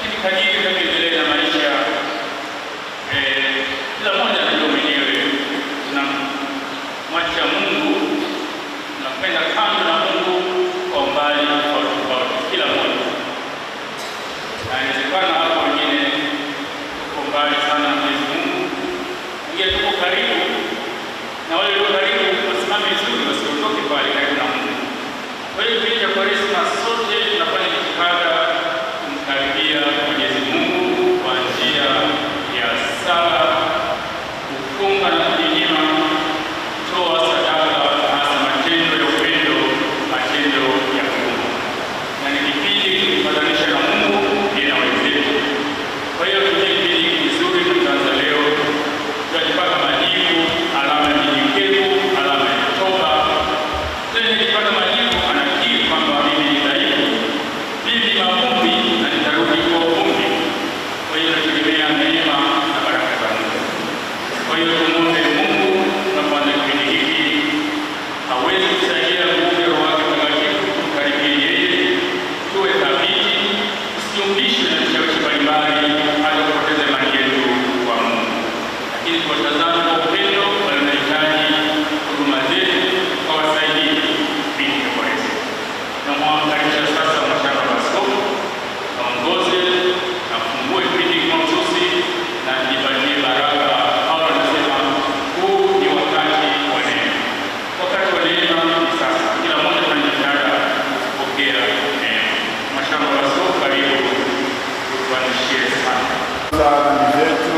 lakini kadiri tunavyoendelea na maisha, kila mmoja anajua mwenyewe tunamwacha Mungu, tunakwenda kando na Mungu kwa umbali tofauti, kila mmoja. Na inawezekana hapo wengine tuko mbali sana na Mwenyezi Mungu, wengine tuko karibu, na wale walio karibu wasimame vizuri, wasiondoke mbali karibu na Mungu. Kwa hiyo kipindi cha Kwaresma sote tunafanya jitihada kumkaribia Mwenyezi Mungu kwa njia ya sala, kufunga na kujinyima, kutoa sadaka, hasa matendo ya upendo, matendo ya huruma. Na ni kipindi kupatanisha na Mungu pia na wenzetu. Kwa hiyo kipindi kizuri tutaanza leo, tutajipata majibu, alama ya unyenyekevu, alama ya toba. Tena nikipata majibu anakiri kwamba mimi ni dhaifu, mimi ni mavumbi na nitarudi kwa vumbi. Kwa hiyo tunategemea neema na baraka za Mungu. Kwa hiyo tumuombe Mungu tunapoanza kipindi hiki hawezi kusaidia nguvu ya Roho wake Mtakatifu, tukaribie yeye, tuwe thabiti, tusiumbishwe na vishawishi mbalimbali hata kupoteza imani yetu kwa Mungu, lakini tuwatazame kwa upendo wale wanahitaji huduma zetu, tukawasaidie kipindi cha Kwaresma. Tunamwakaribisha sasa Mhashamu wa Askofu aongoze na kufungue kipindi mahususi na tujipatie baraka. Paulo anasema huu ni wakati wa neema. Wakati wa neema ni sasa, kila mmoja afanye jitihada kupokea neema. Mhashamu wa Askofu, karibu tuanzishie sana dhambi zetu,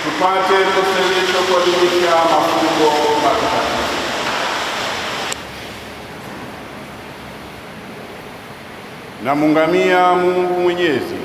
tupate kusaidia kuadhimisha mafumbo matakatifu. Namungamia Mungu Mwenyezi.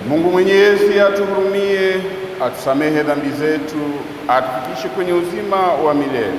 Mungu Mwenyezi atuhurumie, atusamehe dhambi zetu, atufikishe kwenye uzima wa milele.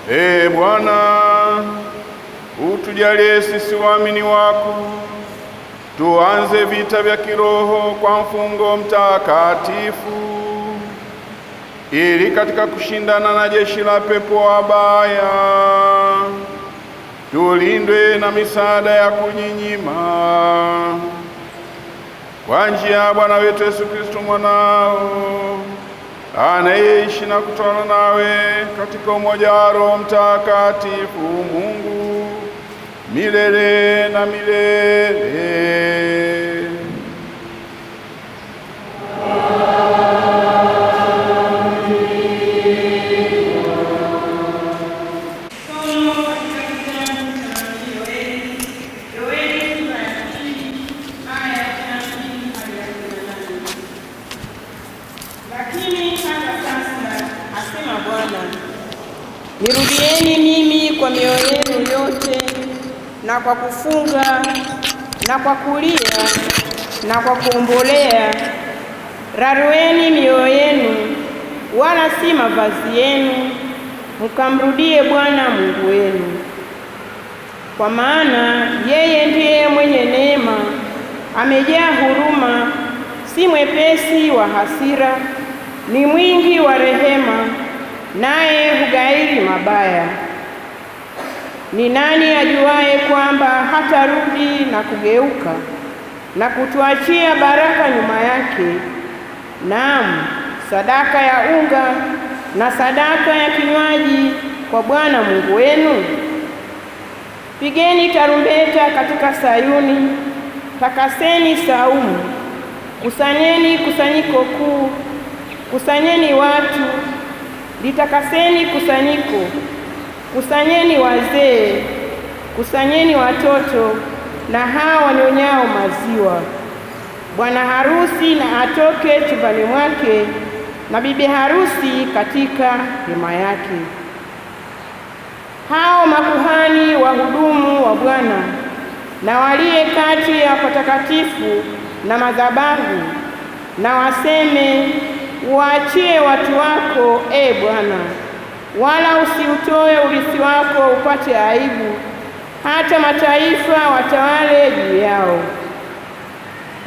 Ee Bwana, utujalie sisi waamini wako tuanze vita vya kiroho kwa mfungo mtakatifu, ili katika kushindana na jeshi la pepo wabaya tulindwe na misaada ya kujinyima, kwa njia ya Bwana wetu Yesu Kristo mwanao, anayeishi na kutawala nawe katika umoja wa Roho Mtakatifu, Mungu milele na milele. Nirudieni mimi kwa mioyo yenu yote, na kwa kufunga na kwa kulia na kwa kuombolea. Rarueni mioyo yenu, wala si mavazi yenu, mkamrudie Bwana Mungu wenu. Kwa maana yeye ndiye mwenye neema, amejaa huruma, si mwepesi wa hasira, ni mwingi wa rehema, naye hughairi mabaya. Ni nani ajuaye kwamba hatarudi na kugeuka na kutuachia baraka nyuma yake, naam, sadaka ya unga na sadaka ya kinywaji kwa Bwana Mungu wenu? Pigeni tarumbeta katika Sayuni, takaseni saumu, kusanyeni kusanyiko kuu, kusanyeni watu, litakaseni kusanyiko, kusanyeni wazee, kusanyeni watoto na hao wanyonyao maziwa. Bwana harusi na atoke chumbani mwake, na bibi harusi katika hema yake. Hao makuhani wahudumu wa Bwana na waliye kati ya patakatifu na madhabahu, na waseme, uachie watu wako, e Bwana, wala usiutoe urithi wako upate aibu, hata mataifa watawale juu yao.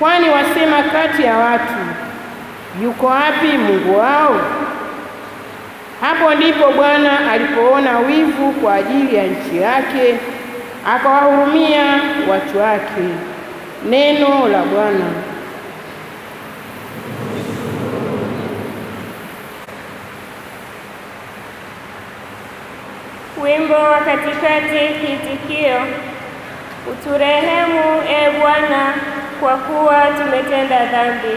Kwani wasema kati ya watu, yuko wapi Mungu wao? Hapo ndipo Bwana alipoona wivu kwa ajili ya nchi yake, akawahurumia watu wake. Neno la Bwana. Wimbo wa katikati, kiitikio: uturehemu, e Bwana, kwa kuwa tumetenda dhambi.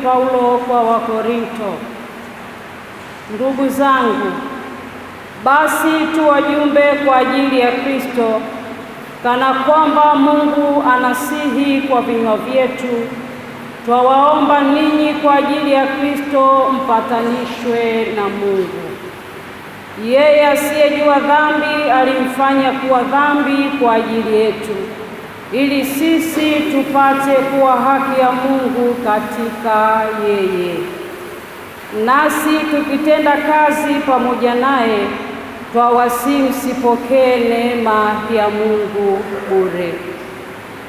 Paulo kwa Wakorinto. Ndugu zangu, basi tu wajumbe kwa ajili ya Kristo, kana kwamba Mungu anasihi kwa vinywa vyetu, twawaomba ninyi kwa ajili ya Kristo mpatanishwe na Mungu. Yeye asiyejua dhambi alimfanya kuwa dhambi kwa ajili yetu, ili sisi tupate kuwa haki ya Mungu katika yeye. Nasi tukitenda kazi pamoja naye, twawasihi msipokee neema ya Mungu bure.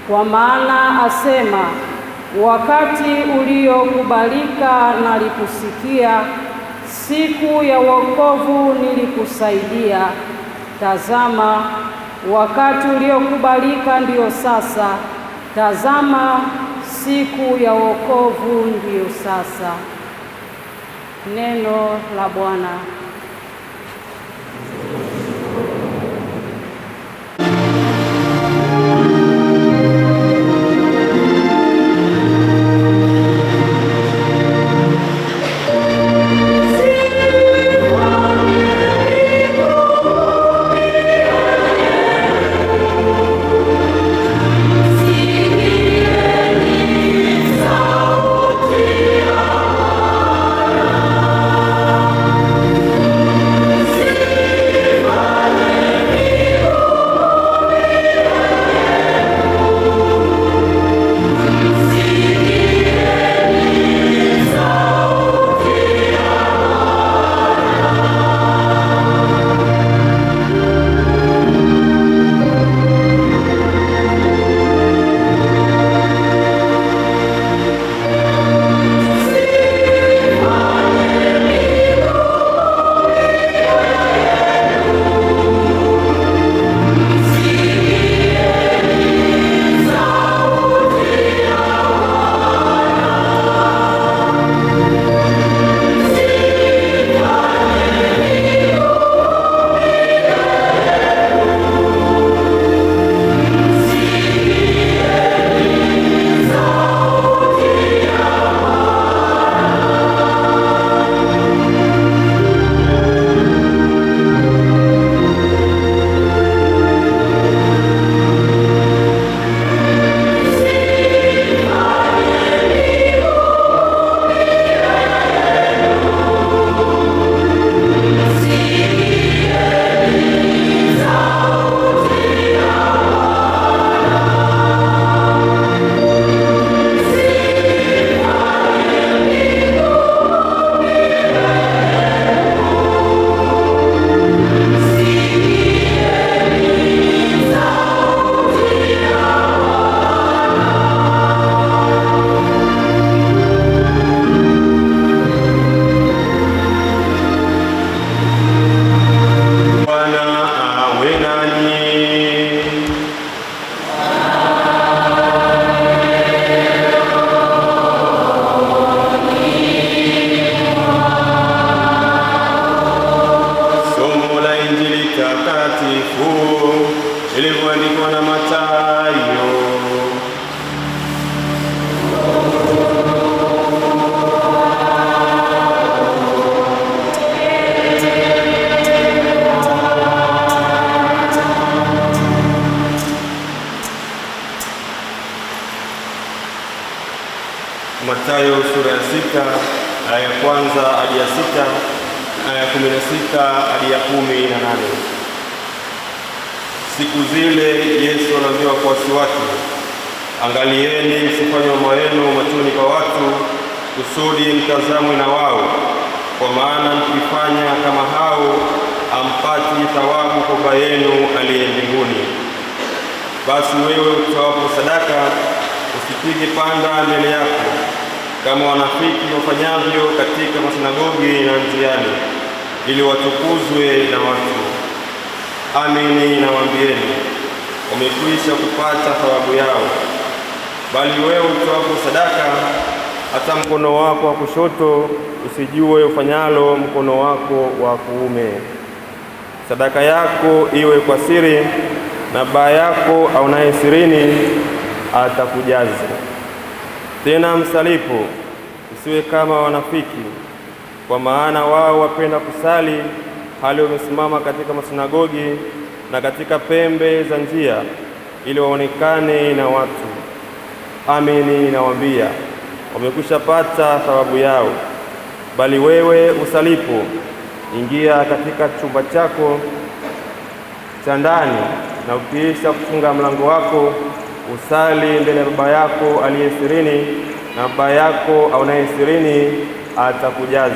Kwa maana asema, wakati uliokubalika nalikusikia, siku ya wokovu nilikusaidia. Tazama, wakati uliokubalika ndio sasa. Tazama, siku ya wokovu ndio sasa. Neno la Bwana. ilivyoandikwa na Mathayo. Mathayo sura ya 6 aya ya kwanza hadi ya 6, aya ya 16 hadi ya 18. Siku zile Yesu anawaambia wafuasi wake, angalieni msifanye mambo yenu machoni pa watu, kusudi mtazamwe na wao, kwa maana mkifanya kama hao ampati thawabu kwa Baba yenu aliye mbinguni. Basi wewe utoapo sadaka, usipige panda mbele yako kama wanafiki wafanyavyo katika masinagogi na njiani, ili watukuzwe na watu. Amini nawaambieni, wamekwisha kupata thawabu yao. Bali wewe utoapo sadaka, hata mkono wako wa kushoto usijue ufanyalo mkono wako wa kuume. Sadaka yako iwe kwa siri, na Baba yako aonaye sirini atakujaza. Tena msalipo, usiwe kama wanafiki, kwa maana wao wapenda kusali hali wamesimama katika masinagogi na katika pembe za njia, ili waonekane na watu. Amini nawaambia, wamekwisha pata thawabu yao. Bali wewe usalipo, ingia katika chumba chako cha ndani, na ukiisha kufunga mlango wako, usali mbele ya Baba yako aliye sirini, na Baba yako aonaye sirini atakujazi.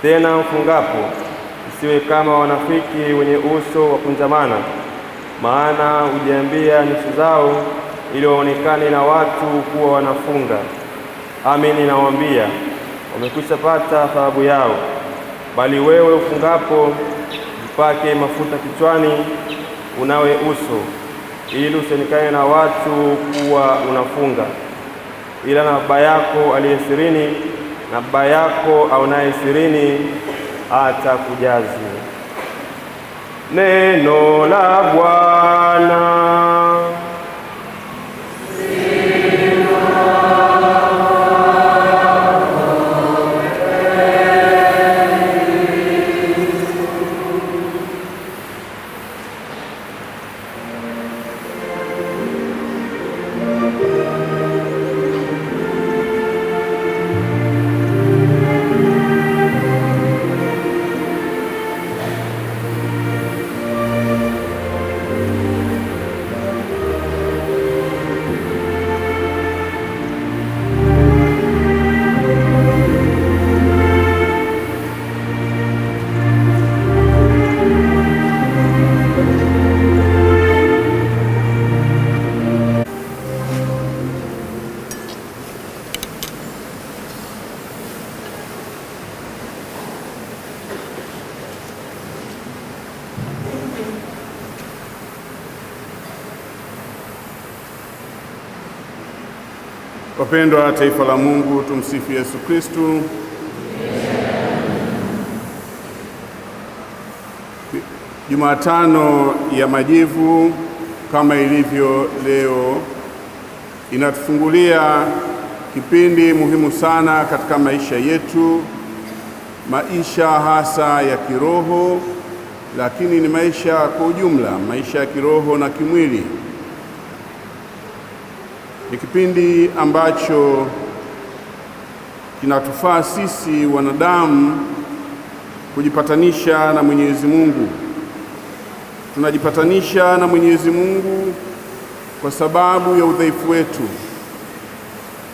Tena ufungapo, usiwe kama wanafiki wenye uso wa kunjamana, maana hujiambia nyuso zao ili waonekane na watu kuwa wanafunga. Amini nawaambia, wamekwisha pata thawabu yao. Bali wewe ufungapo, jipake mafuta kichwani, unawe uso, ili usionekane na watu kuwa unafunga, ila na Baba yako aliye sirini, na Baba yako aonaye sirini atakujazi. Neno la Bwana. Wapendwa taifa la Mungu, tumsifu Yesu Kristo. Jumatano ya Majivu kama ilivyo leo inatufungulia kipindi muhimu sana katika maisha yetu, maisha hasa ya kiroho, lakini ni maisha kwa ujumla, maisha ya kiroho na kimwili. Ni kipindi ambacho kinatufaa sisi wanadamu kujipatanisha na Mwenyezi Mungu. Tunajipatanisha na Mwenyezi Mungu kwa sababu ya udhaifu wetu,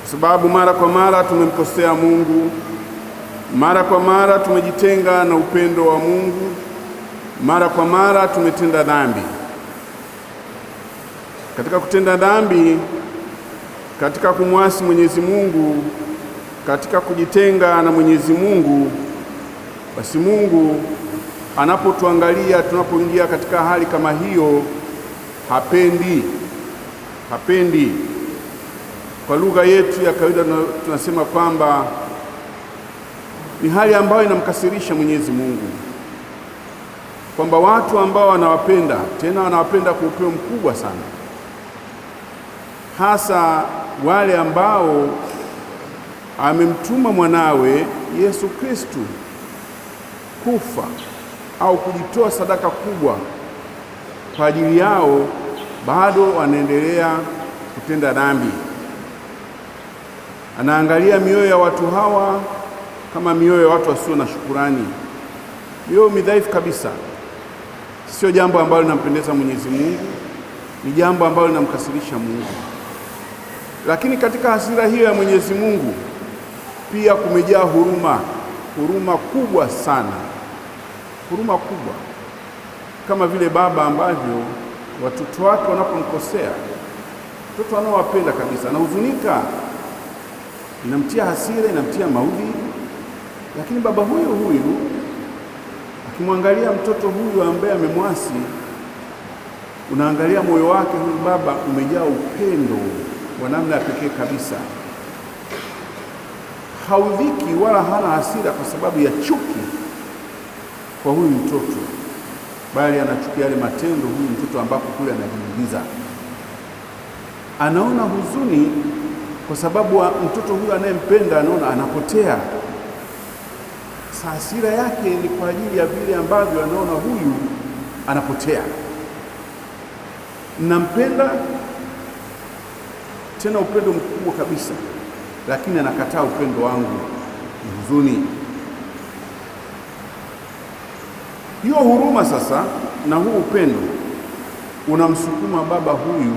kwa sababu mara kwa mara tumemkosea Mungu, mara kwa mara tumejitenga na upendo wa Mungu, mara kwa mara tumetenda dhambi. Katika kutenda dhambi, katika kumwasi Mwenyezi Mungu, katika kujitenga na Mwenyezi Mungu, basi Mungu anapotuangalia tunapoingia katika hali kama hiyo, hapendi. Kwa lugha yetu ya kawaida tunasema kwamba ni hali ambayo inamkasirisha Mwenyezi Mungu, kwamba watu ambao wanawapenda, tena wanawapenda kwa upendo mkubwa sana, hasa wale ambao amemtuma mwanawe Yesu Kristo kufa au kujitoa sadaka kubwa kwa ajili yao, bado wanaendelea kutenda dhambi. Anaangalia mioyo ya watu hawa kama mioyo ya watu wasio na shukurani, mioyo midhaifu kabisa. Sio jambo ambalo linampendeza Mwenyezi Mungu, ni jambo ambalo linamkasirisha Mungu. Lakini katika hasira hiyo ya Mwenyezi Mungu pia kumejaa huruma kubwa sana, huruma kubwa, kama vile baba ambavyo watoto wake wanapomkosea, mtoto anaowapenda kabisa, anahuzunika, inamtia hasira, inamtia maudhi, lakini baba huyu akimwangalia mtoto huyu ambaye amemwasi, unaangalia moyo wake, huyu baba umejaa upendo wa namna ya pekee kabisa. Haudhiki wala hana hasira kwa sababu ya chuki kwa huyu mtoto, bali anachukia yale matendo huyu mtoto ambapo kule anajiingiza. Anaona huzuni kwa sababu mtoto huyu anayempenda anaona anapotea. Hasira yake ni kwa ajili ya vile ambavyo anaona huyu anapotea. Nampenda tena upendo mkubwa kabisa, lakini anakataa upendo wangu, ni huzuni. Hiyo huruma sasa na huu upendo unamsukuma baba huyu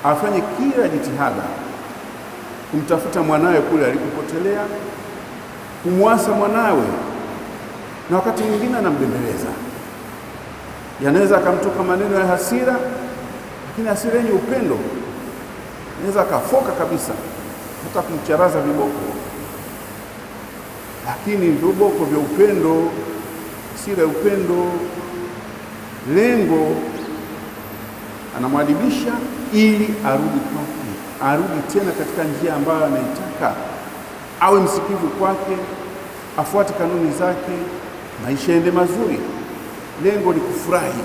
afanye kila jitihada kumtafuta mwanawe kule alikopotelea, kumwasa mwanawe, na wakati mwingine anambembeleza. Yanaweza akamtoka maneno ya hasira, lakini hasira yenye upendo anaweza akafoka kabisa, hata kumcharaza viboko. Lakini viboko vya upendo, hasira ya upendo, lengo anamwadibisha ili arudi kwake, arudi tena katika njia ambayo anaitaka, awe msikivu kwake, afuate kanuni zake, maisha ende mazuri. Lengo ni kufurahi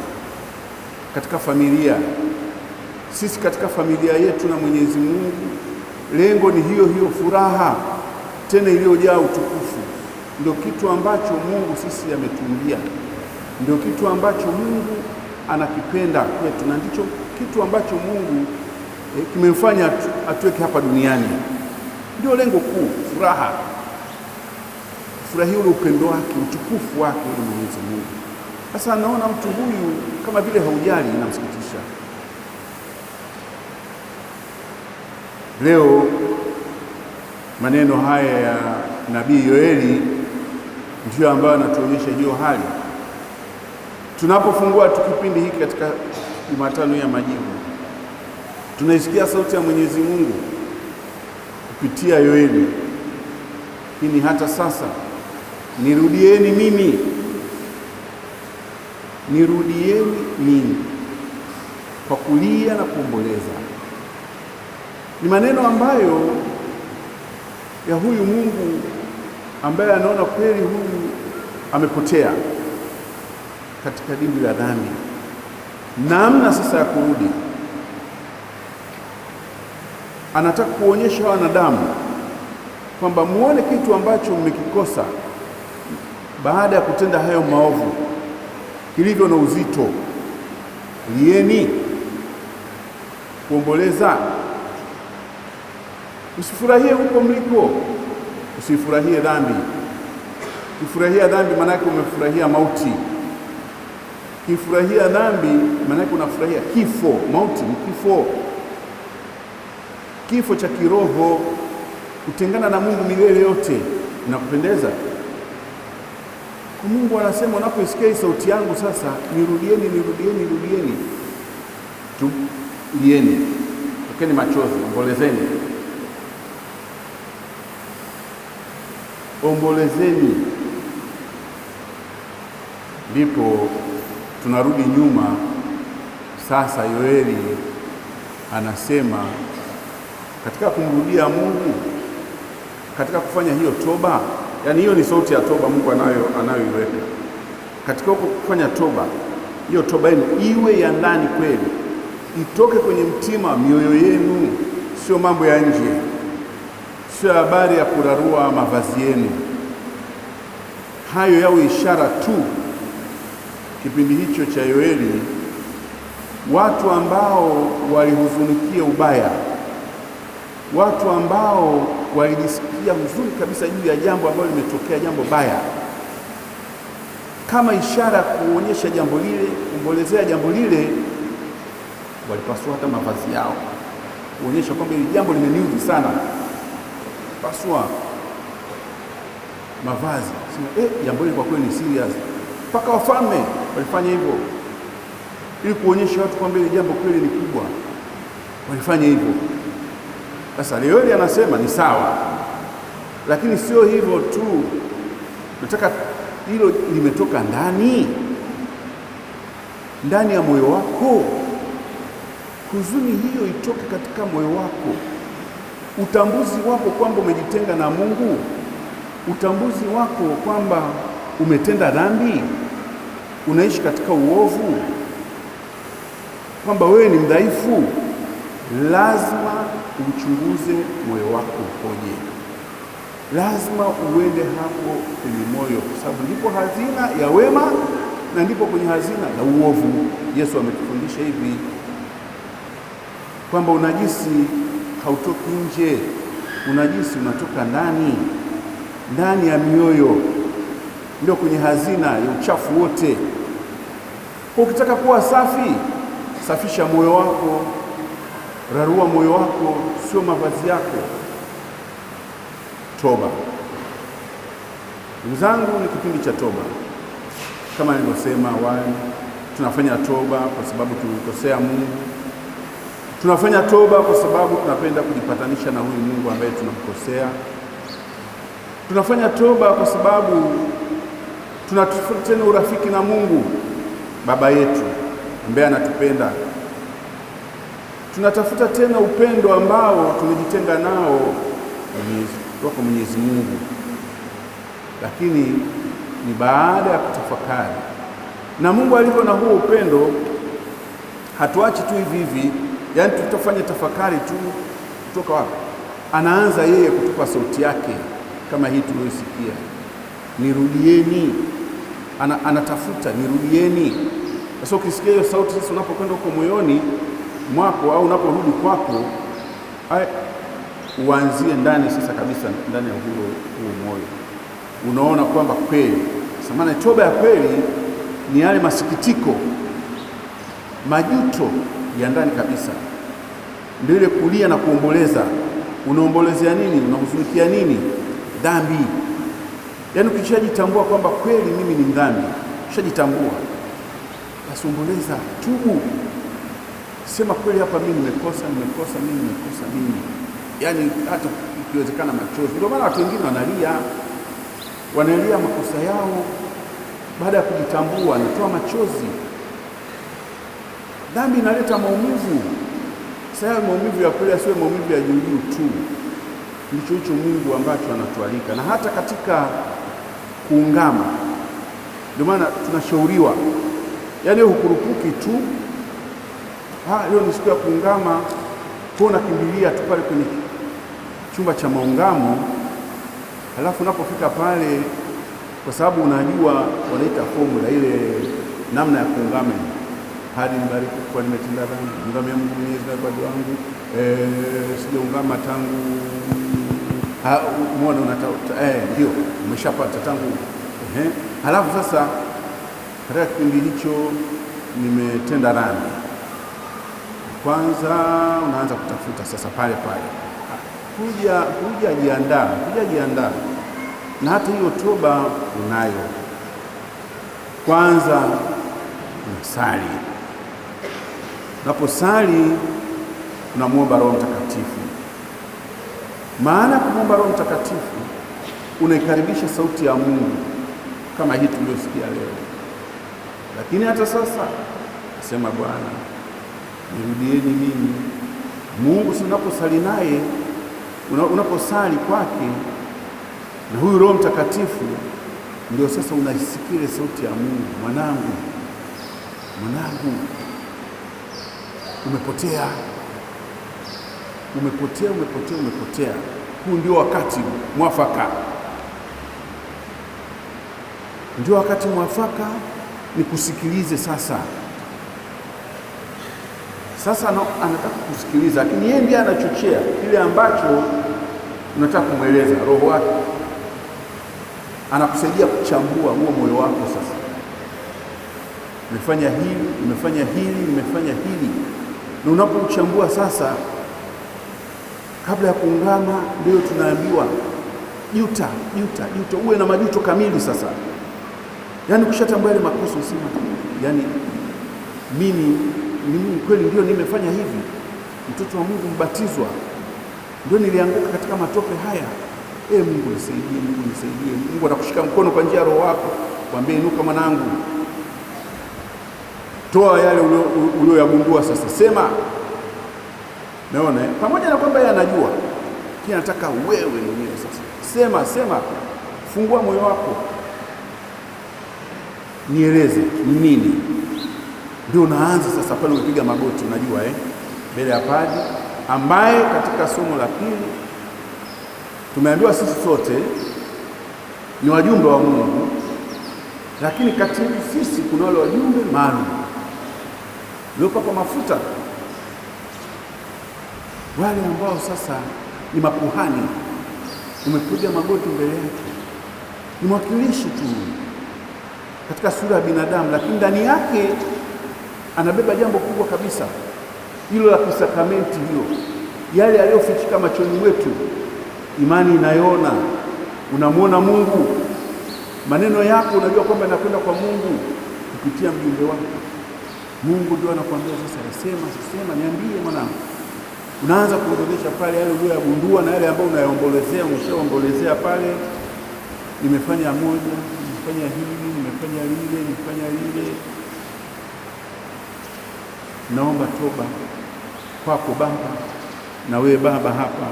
katika familia. Sisi katika familia yetu na Mwenyezi Mungu, lengo ni hiyo hiyo furaha, tena iliyojaa utukufu. Ndio kitu ambacho Mungu sisi ametuumbia, ndio kitu ambacho Mungu anakipenda kwetu, na ndicho kitu ambacho Mungu kimemfanya atuweke hapa duniani. Ndio lengo kuu, furaha. Furahia ule upendo wake, utukufu wake ule Mwenyezi Mungu. Sasa naona mtu huyu kama vile haujali, inamsikitisha. Leo maneno haya ya Nabii Yoeli ndiyo ambayo anatuonyesha hiyo hali. Tunapofungua tu kipindi hiki katika Jumatano ya Majivu, tunaisikia sauti ya Mwenyezi Mungu kupitia Yoeli. Lakini hata sasa, nirudieni mimi, nirudieni mimi, kwa kulia na kuomboleza. Ni maneno ambayo ya huyu Mungu ambaye anaona kweli huyu amepotea katika dimbwi la dhambi, namna sasa ya kurudi. Anataka kuonyesha wanadamu kwamba muone kitu ambacho mmekikosa baada ya kutenda hayo maovu kilivyo na uzito. Lieni, kuomboleza. Usifurahie huko mliko, usifurahie dhambi. Ukifurahia dhambi maana yake umefurahia mauti. Ukifurahia dhambi maana yake unafurahia kifo. Mauti ni kifo, kifo cha kiroho, kutengana na Mungu milele yote. Inakupendeza? Kwa Mungu anasema, unapoisikia sauti yangu sasa, nirudieni, nirudieni, nirudieni. Tulieni, tokeni machozi, ombolezeni. Ombolezeni. Ndipo tunarudi nyuma sasa. Yoeli anasema katika kumrudia Mungu, katika kufanya hiyo toba, yani hiyo ni sauti ya toba Mungu anayoiweka katika huko kufanya toba. Hiyo toba yenu iwe ya ndani kweli, itoke kwenye mtima, mioyo yenu, sio mambo ya nje, sio habari ya kurarua mavazi yenu. Hayo yawe ishara tu. Kipindi hicho cha Yoeli, watu ambao walihuzunikia ubaya, watu ambao walijisikia huzuni kabisa juu ya jambo ambalo limetokea, jambo baya, kama ishara kuonyesha jambo lile, kuombolezea jambo lile, walipasua hata mavazi yao, kuonyesha kwamba hili jambo limeniudhi sana. Pasua mavazi, sema jambo hili kwa kweli ni serious. Mpaka wafalme walifanya hivyo ili kuonyesha watu kwamba hili jambo kweli ni kubwa, walifanya hivyo. Sasa Yoeli anasema ni sawa, lakini sio hivyo tu. Nataka hilo limetoka ndani ya moyo wako. Huzuni hiyo itoke katika moyo wako. Utambuzi wako kwamba umejitenga na Mungu, utambuzi wako kwamba umetenda dhambi, unaishi katika uovu, kwamba wewe ni mdhaifu, lazima uchunguze moyo wako ukoje. Lazima uende hapo kwenye moyo, kwa sababu ndipo hazina ya wema na ndipo kwenye hazina ya uovu. Yesu ametufundisha hivi kwamba unajisi hautoki nje, unajisi unatoka ndani ya mioyo, ndio kwenye hazina ya uchafu wote. Ukitaka kuwa safi, safisha moyo wako, rarua moyo wako, sio mavazi yako. Toba. Ndugu zangu, ni kipindi cha toba. Kama nilivyosema awali, tunafanya toba kwa sababu tulimkosea Mungu. Tunafanya toba kwa sababu tunapenda kujipatanisha na huyu Mungu ambaye tunamkosea. Tunafanya toba kwa sababu tunatafuta tena urafiki na Mungu Baba yetu ambaye anatupenda. Tunatafuta tena upendo ambao tumejitenga nao kutoka Mwenyezi Mungu. Lakini ni baada ya kutafakari. Na Mungu alivyo na huo upendo, hatuachi tu hivi. Yaani tutafanya tafakari tu kutoka wapi? Anaanza yeye kutupa sauti yake kama hii tuliyosikia. Nirudieni. Anatafuta nirudieni. Sasa ukisikia hiyo sauti sasa, unapokwenda huko moyoni mwako au unaporudi kwako, uanzie ndani sasa kabisa, ndani ya huo moyo. Unaona kwamba kweli, maana toba ya kweli ni yale masikitiko, majuto ya ndani kabisa. Ndio ile kulia na kuomboleza. Unaombolezea nini? Unahuzunikia nini? Dhambi. Yaani ukishajitambua kwamba kweli mimi ni mdhambi, ukishajitambua, basi omboleza, tubu. Sema kweli, hapa mimi nimekosa mimi. Yaani hata ikiwezekana machozi. Ndio maana watu wengine wanalia makosa yao baada ya kujitambua, anatoa machozi. Dhambi inaleta maumivu. Sasa maumivu ya kweli asiwe maumivu ya juu tu. Ndicho Mungu ambacho anatualika. Na hata katika kuungama, ndio maana tunashauriwa, yaani hukurupuki tu, leo ni siku ya kuungama, kwa unakimbilia tu pale kwenye chumba cha maungamo. Halafu unapofika pale, kwa sababu unajua wanaita formula ile namna ya kuungama, hadi nibariki kwa nimetenda dhambi, ngamia Mungu Mwenyezi na kwa wangu, sijaungama tangu umeona ndio umeshapata tangu halafu sasa katika kipindi hicho nimetenda dhambi. Kwanza unaanza kutafuta sasa pale kujiandaa na hata hiyo toba unayo. Kwanza unasali. Unaposali unamwomba Roho Mtakatifu. Maana kumwomba Roho Mtakatifu unaikaribisha sauti ya Mungu kama hii tuliyosikia leo. Lakini hata sasa nasema, Bwana nirudieni mimi. Mungu si unaposali naye, unaposali kwake na huyu Roho Mtakatifu, ndio sasa unaisikia sauti ya Mungu, mwanangu, umepotea. Huu ndio wakati mwafaka. Ndio wakati mwafaka nikusikilize sasa. Sasa anataka kusikiliza, lakini yeye ndiye anachochea kile ambacho unataka kumweleza. Roho wake anakusaidia kuchambua huo moyo wako. Sasa nimefanya hili, na unapochambua sasa, kabla ya kuungama, ndio tunaambiwa juta, uwe na majuto kamili. Sasa yaani ukishatambua ile makosa, usema yaani mimi kweli ndio nimefanya hivi, mtoto wa Mungu mbatizwa, ndio nilianguka katika matope haya. Mungu nisaidie. Mungu atakushika mkono kwa njia ya Roho wako, kwambie inuka mwanangu, toa yale ulioyagundua. Sasa sema. Naona pamoja na kwamba yeye anajua, lakini anataka wewe mwenyewe sasa sema, fungua moyo wako, nieleze ni nini. Ndio unaanza sasa pale, umepiga magoti, unajua mbele ya padri, ambaye katika somo la pili tumeambiwa sisi sote ni wajumbe wa Mungu, lakini kati yetu sisi kuna wale wajumbe maalum waliopakwa mafuta, wale ambao sasa ni makuhani, umepiga magoti mbele yake, ni mwakilishi tu katika sura ya binadamu, lakini ndani yake anabeba jambo kubwa kabisa, hilo la kisakramenti, hiyo yale yaliyofichika machoni mwetu, imani inayoona, unamwona Mungu, maneno yako unajua kwamba yanakwenda kwa Mungu kupitia mjumbe wako. Mungu ndio anakuambia sasa, sema, niambie mwanangu. Unaanza kuorodhesha pale yale uliyogundua na yale ambayo unayaombolezea, umeshaombolezea pale, nimefanya moja, nimefanya hili, nimefanya lile. Naomba toba kwako Baba, na wewe Baba hapa,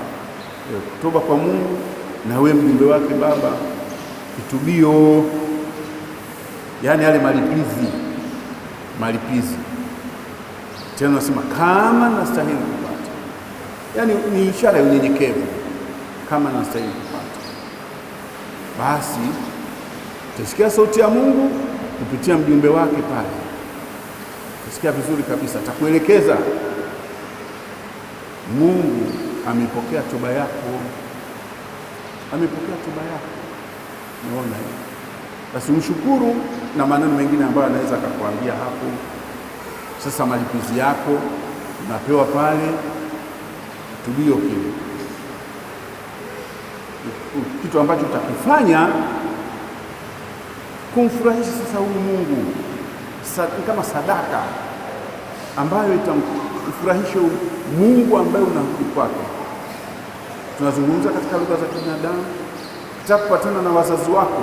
toba kwa Mungu na wewe mjumbe wake Baba, kitubio, yaani yale malipizi. Tena nasema kama nastahili kupata, yaani ni ishara ya unyenyekevu, kama nastahili kupata, basi utasikia sauti ya Mungu kupitia mjumbe wake pale. Utasikia vizuri kabisa, atakuelekeza. Mungu amepokea toba yako, Unaona hiyo? Basi umshukuru, na maneno mengine ambayo anaweza akakwambia hapo. Sasa malipizi yako unapewa pale, kitubio kile, kitu ambacho utakifanya kumfurahisha sasa huyu Mungu, kama sadaka ambayo itamfurahisha Mungu ambaye unarudi kwake. Tunazungumza katika lugha za kibinadamu, utakapopatana na wazazi wako,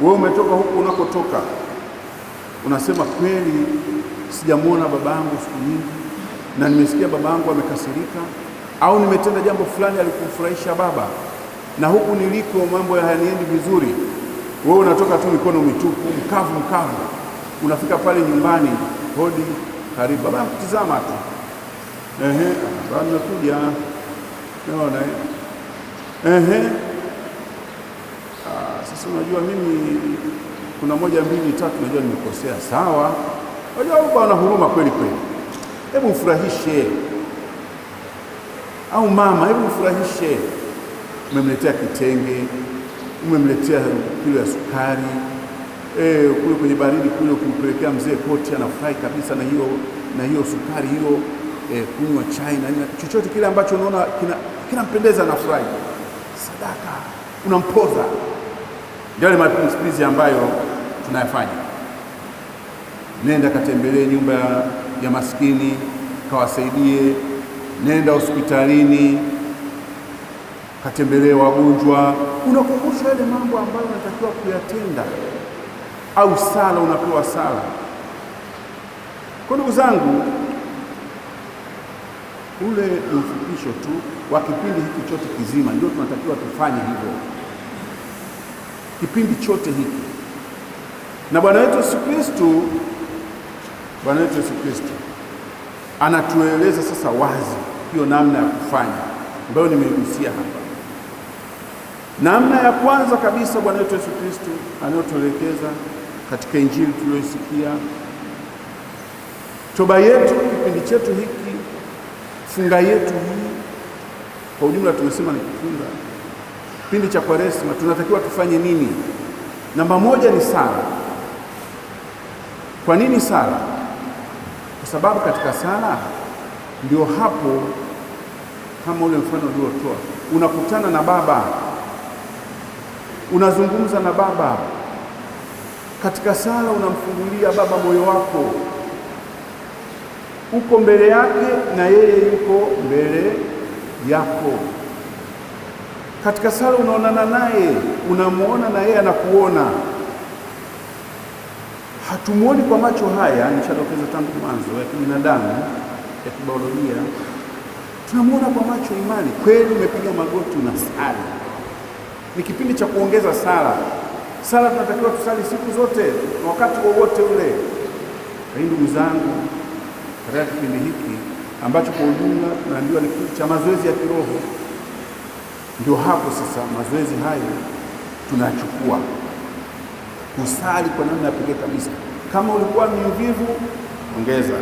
wewe umetoka huko unakotoka, unasema kweli sijamuona babangu siku nyingi, na nimesikia babangu amekasirika, au nimetenda jambo fulani alikufurahisha baba, na huku niliko mambo hayaniendi vizuri. Wewe unatoka tu mikono mitupu, mkavu, unafika pale nyumbani, hodi, karibu, baba kutizama tu, baba nimekuja, naona sasa unajua mimi kuna 1 2 3 najua nimekosea, sawa. Unajua baba ana huruma kweli, hebu mfurahishe. Au mama, hebu mfurahishe. Umemletea kitenge, umemletea kilo ya sukari, kule kwenye baridi kule kumpelekea mzee koti, anafurahi kabisa na hiyo sukari hiyo, kunywa chai na chochote kile ambacho unaona kinampendeza, anafurahi. Sadaka unampoza. Ndio ile malipizi ambayo tunayafanya. Nenda katembelee nyumba ya maskini, kawasaidie. Nenda hospitalini, katembelee wagonjwa. Unakumbusha yale mambo ambayo unatakiwa kuyatenda. Au sala, unapewa sala. Kwa ndugu zangu, ule ni ufupisho tu wa kipindi hiki chote kizima. Ndio tunatakiwa tufanye hivyo kipindi chote hiki. Na Bwana wetu Yesu Kristo anatueleza sasa wazi hiyo namna ya kufanya ambayo nimeigusia hapa. Namna ya kwanza kabisa Bwana wetu Yesu Kristo anayotuelekeza katika Injili tuliyosikia, toba yetu, kipindi chetu hiki, funga yetu hii, kwa ujumla tumesema ni kufunga kipindi cha Kwaresma, tunatakiwa tufanye nini? Namba 1 ni sala. Kwa nini sala? Kwa sababu katika sala ndio hapo, kama ule mfano uliotoa, unakutana na Baba, unazungumza na Baba. Katika sala unamfungulia Baba moyo wako, uko mbele yake na yeye yuko mbele yako. Katika sala unaonana naye, unamuona na yeye anakuona. Hatumuoni kwa macho haya, nishadokeza tangu mwanzo, ya kibinadamu, ya kibiolojia. Tunamuona kwa macho imani. Kweli umepiga magoti na sala. Ni kipindi cha kuongeza sala. Sala tunatakiwa tusali siku zote, wakati wowote ule. Ndugu zangu, katika kipindi hiki ambacho kwa ujumla tunaambiwa ni cha mazoezi ya kiroho. Ndio hapo sasa mazoezi hayo tunachukua kusali kwa namna ya pekee kabisa. Kama ulikuwa ni mvivu, ongeza,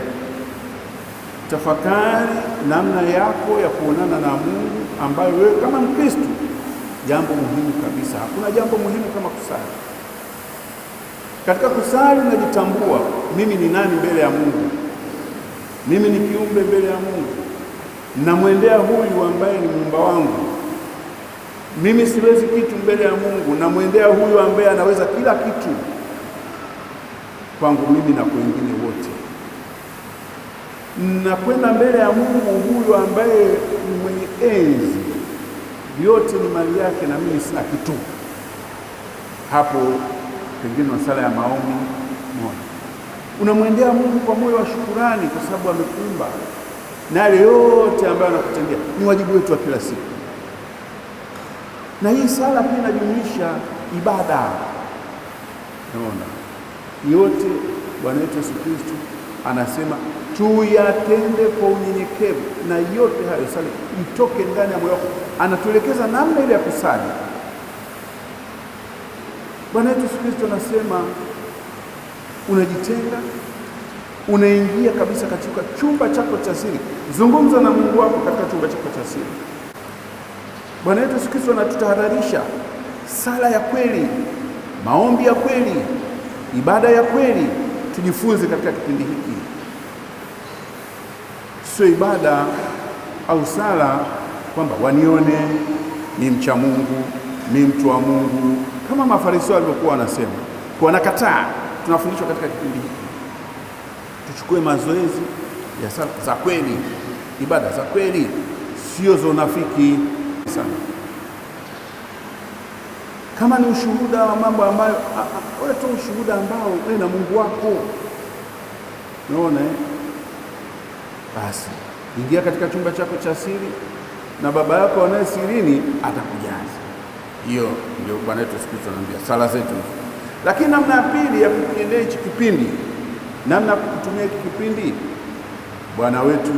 tafakari namna yako ya kuonana na Mungu, ambayo wewe kama Mkristo, jambo muhimu kabisa. Hakuna jambo muhimu kama kusali. Katika kusali unajitambua, mimi ni nani mbele ya Mungu, mimi ni kiumbe mbele ya Mungu, namwendea huyu ambaye ni muumba wangu. Mimi siwezi kitu mbele ya Mungu, namwendea huyu ambaye anaweza kila kitu kwangu mimi na kwa wengine wote. Nakwenda mbele ya Mungu huyu ambaye ni mwenye enzi, yote ni mali yake na mimi sina kitu. Hapo pengine wa sala ya maombi moja, unamwendea Mungu kwa moyo wa shukurani kwa sababu amekuumba, na yale yote ambayo anakutendea ni wajibu wetu wa kila siku. Na hii sala pia inajumuisha ibada. Naona yote Bwana wetu Yesu Kristo anasema tuyatende kwa unyenyekevu, na yote hayo sala itoke ndani ya moyo wako. Anatuelekeza namna ile ya kusali. Bwana wetu Yesu Kristo anasema unajitenga, unaingia kabisa katika chumba chako cha siri. Zungumza na Mungu wako katika chumba chako cha siri. Bwana wetu Yesu Kristo anatutahadharisha sala ya kweli, maombi ya kweli, ibada ya kweli tujifunze katika kipindi hiki. Sio ibada au sala kwamba wanione ni mcha Mungu, ni mtu wa Mungu, kama Mafarisayo walivyokuwa wanasema. Kwa nakataa, tunafundishwa katika kipindi hiki tuchukue mazoezi ya sala za kweli, ibada za kweli, sio za unafiki sana. Kama ni ushuhuda wa mambo ambayo wewe toa ushuhuda ambao wewe na Mungu wako. Unaona basi ingia katika chumba chako cha siri, na Baba yako anaye sirini atakujaza. Hiyo ndio Bwana wetu Yesu Kristo anambia sala zetu. Lakini namna ya pili ya kukiendea hichi kipindi, namna ya kutumia hiki kipindi, Bwana wetu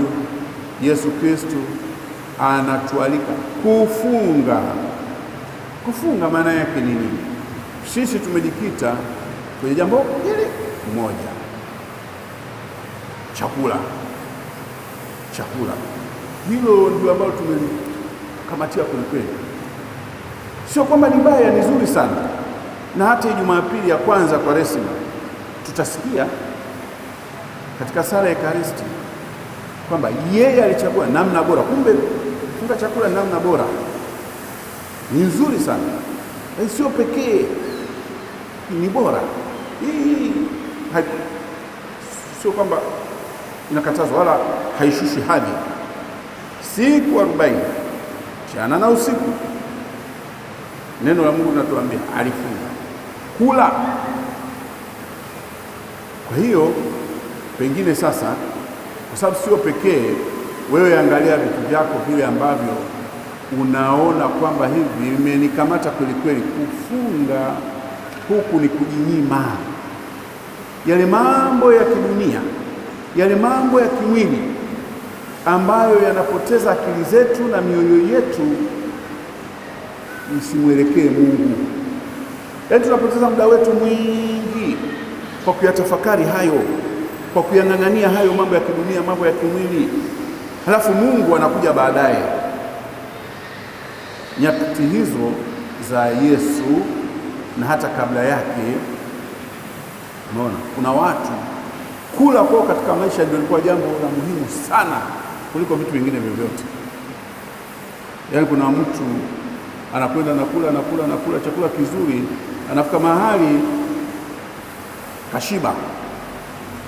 Yesu Kristo anatualika kufunga. Kufunga maana yake ni nini? Sisi tumejikita kwenye jambo hili moja, chakula. Hilo ndio ambalo tumelikamatia kweli. Sio kwamba ni mbaya, ni nzuri sana. Na hata Jumapili ya kwanza kwa Kwaresima tutasikia katika sala ya Ekaristi kwamba yeye alichagua namna bora. Kumbe kufunga chakula ni namna bora, ni nzuri sana, sio pekee, ni bora. Hii sio kwamba inakatazwa wala haishushi hadhi. Siku 40 mchana na usiku, neno la Mungu linatuambia alifunga kula. Kwa hiyo pengine sasa, kwa sababu sio pekee, wewe angalia vitu vyako vile ambavyo unaona kwamba hivi vimenikamata kweli kweli. Kufunga huku ni kujinyima yale mambo ya kidunia, yale mambo ya kimwili ambayo yanapoteza akili zetu na mioyo yetu isimwelekee Mungu. Yaani tunapoteza muda wetu mwingi kwa kuyatafakari hayo, kwa kuyang'ang'ania hayo mambo ya kidunia, mambo ya kimwili. Halafu Mungu anakuja baadaye. Nyakati hizo za Yesu na hata kabla yake, unaona kuna watu kula kwao katika maisha ndio ilikuwa jambo la muhimu sana kuliko vitu vingine vyovyote. Yaani kuna mtu anakwenda nakula chakula kizuri, anafika mahali kashiba,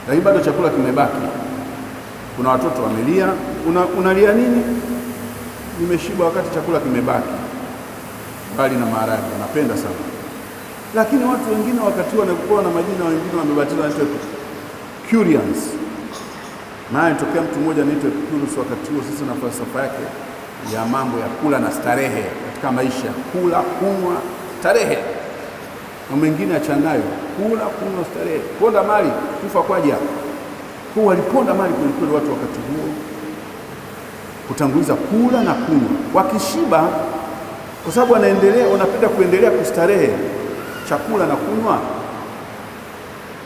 lakini bado chakula kimebaki. Kuna watoto wamelia, unalia nini? Nimeshiba wakati chakula kimebaki. Bali na maharage napenda sana. Lakini watu wengine wakati wanakuwa na majina, wengine wamebatizwa wanaitwa Curians. Maana nitokea mtu mmoja anaitwa Epicurus wakati huo. Sasa na falsafa yake ya mambo ya kula na starehe katika maisha, kula, kunywa, starehe. Na mwingine achanayo kula, kunywa, starehe, ponda mali, kufa kwaja. Kwa waliponda mali kweli watu wakati huo, kutanguliza kula na kunywa. Wakishiba, kwa sababu wanapenda kuendelea kustarehe chakula na kunywa,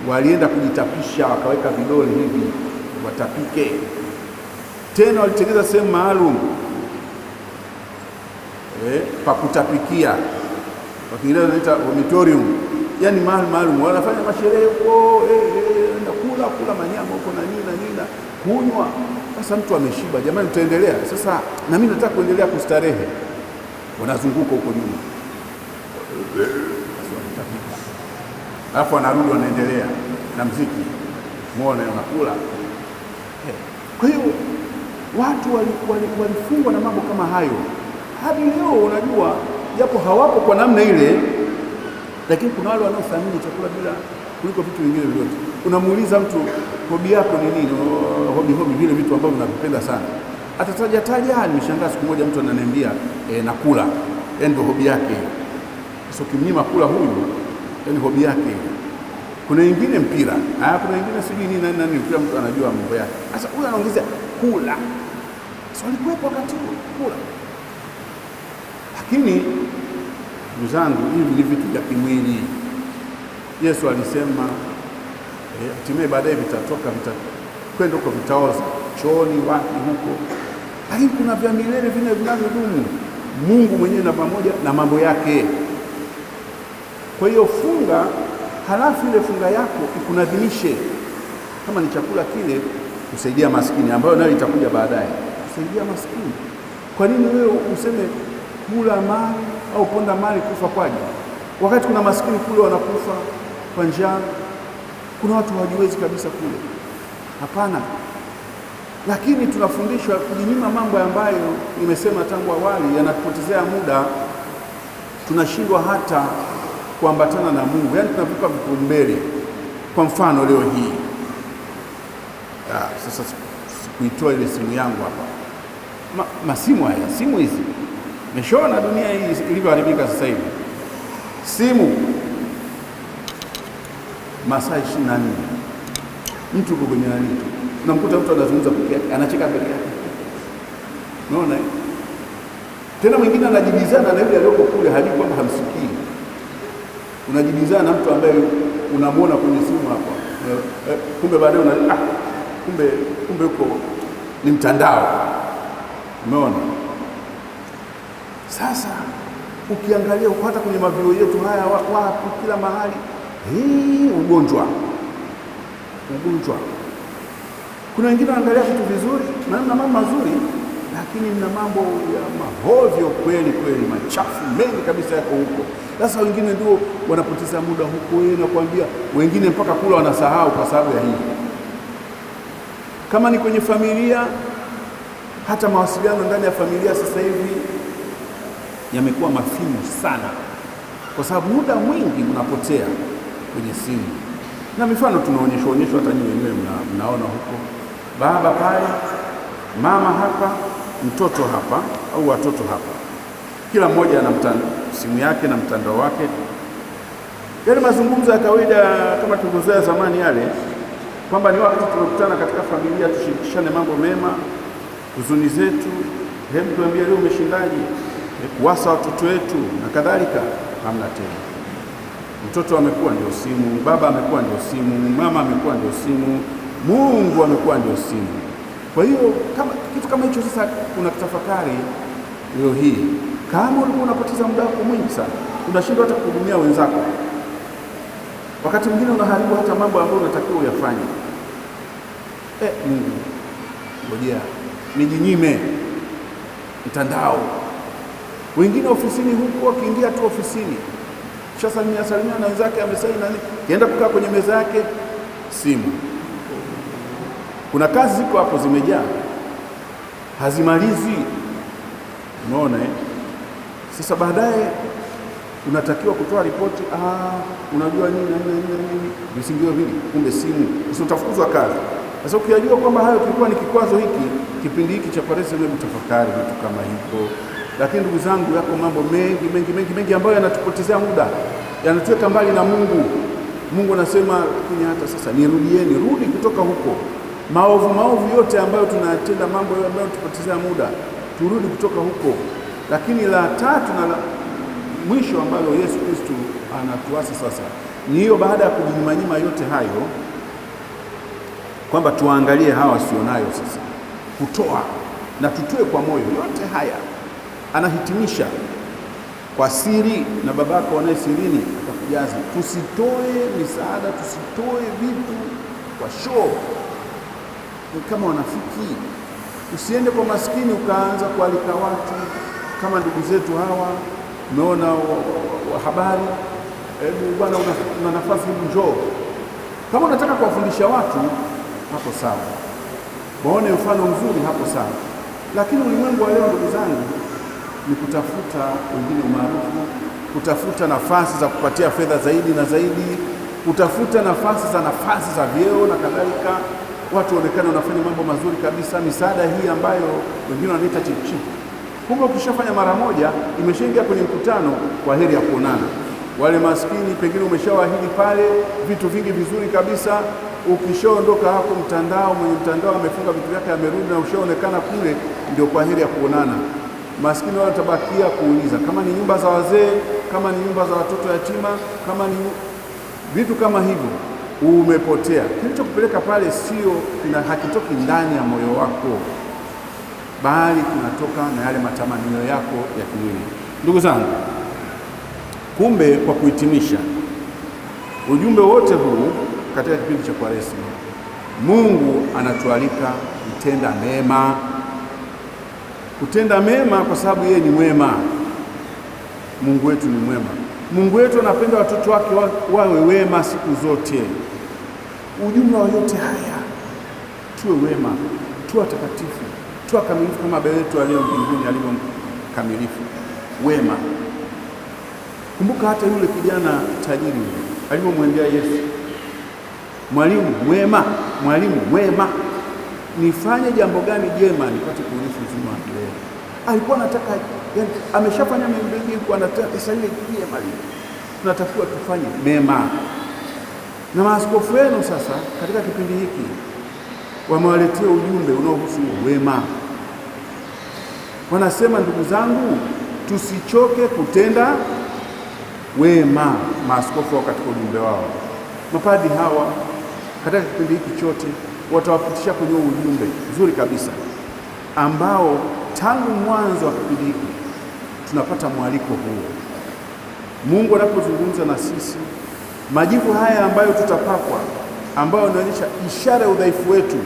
walienda kujitapisha, wakaweka vidole hivi watapike. Tena walitengeneza sehemu maalum pa kutapikia, kwa Kiingereza wanaita auditorium, yani maalum. Wanafanya masherehe huko, kula manyama huko na nini kunywa. Sasa mtu ameshiba, jamani, tutaendelea sasa, na mimi nataka kuendelea kustarehe. Wanazunguka huko nyuma, alafu wanarudi, wanaendelea na muziki, muone wanakula. Kwa hiyo watu walifungwa na mambo kama hayo. Hadi leo unajua, japo hawapo kwa namna ile, lakini kuna wale wanaothamini chakula bila kuliko vitu vingine vyote. Unamuuliza mtu hobi yako ni nini? Hobi vile vitu ambavyo unavipenda sana. Atataja. Nimeshangaa siku moja mtu ananiambia nakula, ndio hobi yake. Sasa ukimnyima kula huyu, yani hobi yake. Kuna wengine mpira, kuna wengine sijui nini, kila mtu anajua mambo yake. Sasa huyu anaongezea kula. Sasa walikuwepo wakati huo kula. Lakini ndugu zangu, hivi ni vitu vya kimwili. Yesu alisema hatimaye baadaye vitatoka, kwenda huko, vitaoza chooni, wapi huko, lakini kuna vya milele vile vinavyodumu, Mungu mwenyewe na pamoja na mambo yake. Kwa hiyo funga, halafu ile funga yako ikunadhimishe. Kama ni chakula kile, kusaidia maskini, ambayo nayo itakuja baadaye, kusaidia maskini. Kwa nini wewe useme kula mali au ponda mali kufa kwaje, wakati kuna maskini kule wanakufa kwa njaa? Kuna watu hawajiwezi kabisa kule. Hapana. Lakini tunafundishwa kujinyima mambo ambayo nimesema tangu awali yanatupotezea muda, tunashindwa hata kuambatana na Mungu, yaani tunavuka vipaumbele. Kwa mfano leo hii sasa sikuitoa ile simu yangu hapa, masimu haya, simu hizi meshaona dunia hii ilivyoharibika sasa hivi. Simu masaa 24, mtu uko kwenye nani, unamkuta mtu anazungumza peke yake, anacheka peke yake. Unaona tena mwingine anajibizana na yule aliyoko kule, hajui kwamba hamsikii. Unajibizana na mtu ambaye unamwona kwenye simu hapa, kumbe baadaye kumbe uko ni mtandao. Umeona? Sasa ukiangalia hata kwenye mavio yetu haya, wapi, kila mahali ugonjwa. Kuna wengine wanaangalia vitu vizuri na mambo mazuri, lakini mna mambo ya mahovyo kweli, machafu mengi kabisa yako huko. Sasa wengine ndio wanapoteza muda huko, nakwambia, wengine mpaka kula wanasahau kwa sababu ya hii. Kama ni kwenye familia, hata mawasiliano ndani ya familia sasa hivi yamekuwa mafinyu sana, kwa sababu muda mwingi unapotea kwenye simu. Na mifano tunaonyeshwa hata nyinyi wenyewe mnaona huko, baba pale, mama hapa, mtoto hapa, au watoto hapa, kila mmoja ana simu yake na mtandao wake. Yale mazungumzo ya kawaida kama tulivyozoea zamani yale, kwamba ni wakati tunakutana katika familia tushirikishane mambo mema, huzuni zetu, hebu tuambie leo umeshindaje, kuwasa watoto wetu na kadhalika. Hamna tena. Mtoto amekuwa ndio simu, baba amekuwa ndio simu, mama amekuwa ndio simu, Mungu amekuwa ndio simu. Kwa hiyo kama kitu kama hicho sasa unatafakari leo hii, kama ulikuwa unapoteza muda wako mwingi sana, unashindwa hata kuhudumia wenzako. Wakati mwingine unaharibu hata mambo ambayo unatakiwa uyafanye. Mungu, ngojea nijinyime mtandao. Wengine ofisini huko, wakiingia tu ofisini, kisha salimia na wenzake, amesaini nani, kienda kukaa kwenye meza yake, simu. Kuna kazi ziko hapo zimejaa, hazimalizi. Unaona Sasa baadaye unatakiwa kutoa ripoti, unajua nini, visingizio vile, kumbe simu, usitafukuzwa kazi. Sasa ukijua kwamba hayo kilikuwa ni kikwazo hiki, kipindi hiki cha Kwaresima, hebu tafakari vitu kama hivyo. Lakini ndugu zangu, yako mambo mengi ambayo yanatupotezea muda, yanatuweka mbali na Mungu. Mungu anasema, lakini hata sasa rudi kutoka huko, maovu yote ambayo tunatenda, mambo ambayo tupotezea muda, turudi kutoka huko. Lakini la tatu na la mwisho ambalo Yesu Kristo anatuasa sasa ni hiyo, baada ya kujinyima yote hayo, kwamba tuangalie hawa wasionayo sasa, kutoa na tutoe kwa moyo. Yote haya anahitimisha kwa siri, na babako wanaye sirini atakujaza. Tusitoe misaada, tusitoe vitu kwa show kama wanafiki. Usiende kwa maskini ukaanza kualika watu kama ndugu zetu hawa. Umeona habari, hebu bwana, una nafasi, hebu njoo. Kama unataka kuwafundisha watu, hapo sawa, waone mfano mzuri, hapo sawa. Lakini ulimwengu wa leo, ndugu zangu, ni kutafuta wengine umaarufu, kutafuta nafasi za kupatia fedha zaidi na zaidi, kutafuta nafasi za vyeo na kadhalika. Watu waonekane wanafanya mambo mazuri kabisa, misaada hii ambayo wengine wanaita chip. Kumbe ukishafanya mara moja, imeshaingia kwenye mkutano, kwa heri ya kuonana. Wale maskini pengine umeshawaahidi pale vitu vingi vizuri kabisa, ukishaondoka hapo mwenye mtandao amefunga vitu vyake, amerudi na ushaonekana kule, ndio kwa heri ya kuonana. Maskini wale watabakia kuuliza kama ni nyumba za wazee, kama ni nyumba za watoto yatima, kama ni vitu kama hivyo. Umepotea. Kilichokupeleka pale sio, hakitoki ndani ya moyo wako, bali kinatoka na yale matamanio yako ya kimwili. Ndugu zangu, kumbe kwa kuhitimisha ujumbe wote huu katika kipindi cha Kwaresima, Mungu anatualika kutenda mema. Kutenda mema kwa sababu yeye ni mwema. Mungu wetu ni mwema. Mungu wetu anapenda watoto wake wawe wema siku zote. Ujumla wa yote haya, tuwe wema, tuwe watakatifu, tuwe kamilifu kama Baba yetu aliye mbinguni alivyo kamilifu. Wema. Kumbuka hata yule kijana tajiri alipomwendea Yesu, mwalimu mwema, nifanye jambo gani jema nipate kuurithi uzima wa milele? Alikuwa anataka, yani ameshafanya mambo mengi, kwa anataka sasa ile jema lile. Tunatakiwa tufanye mema. Na maaskofu wenu sasa katika kipindi hiki wamewaletea ujumbe unaohusu wema. Wanasema, ndugu zangu, tusichoke kutenda wema. Maaskofu wao katika ujumbe wao, mapadi hawa katika kipindi hiki chote watawapitisha kwenye ujumbe mzuri kabisa ambao tangu mwanzo wa kipindi hiki tunapata mwaliko huu. Mungu anapozungumza na sisi, majivu haya ambayo tutapakwa, ambayo yanaonyesha ishara ya udhaifu wetu,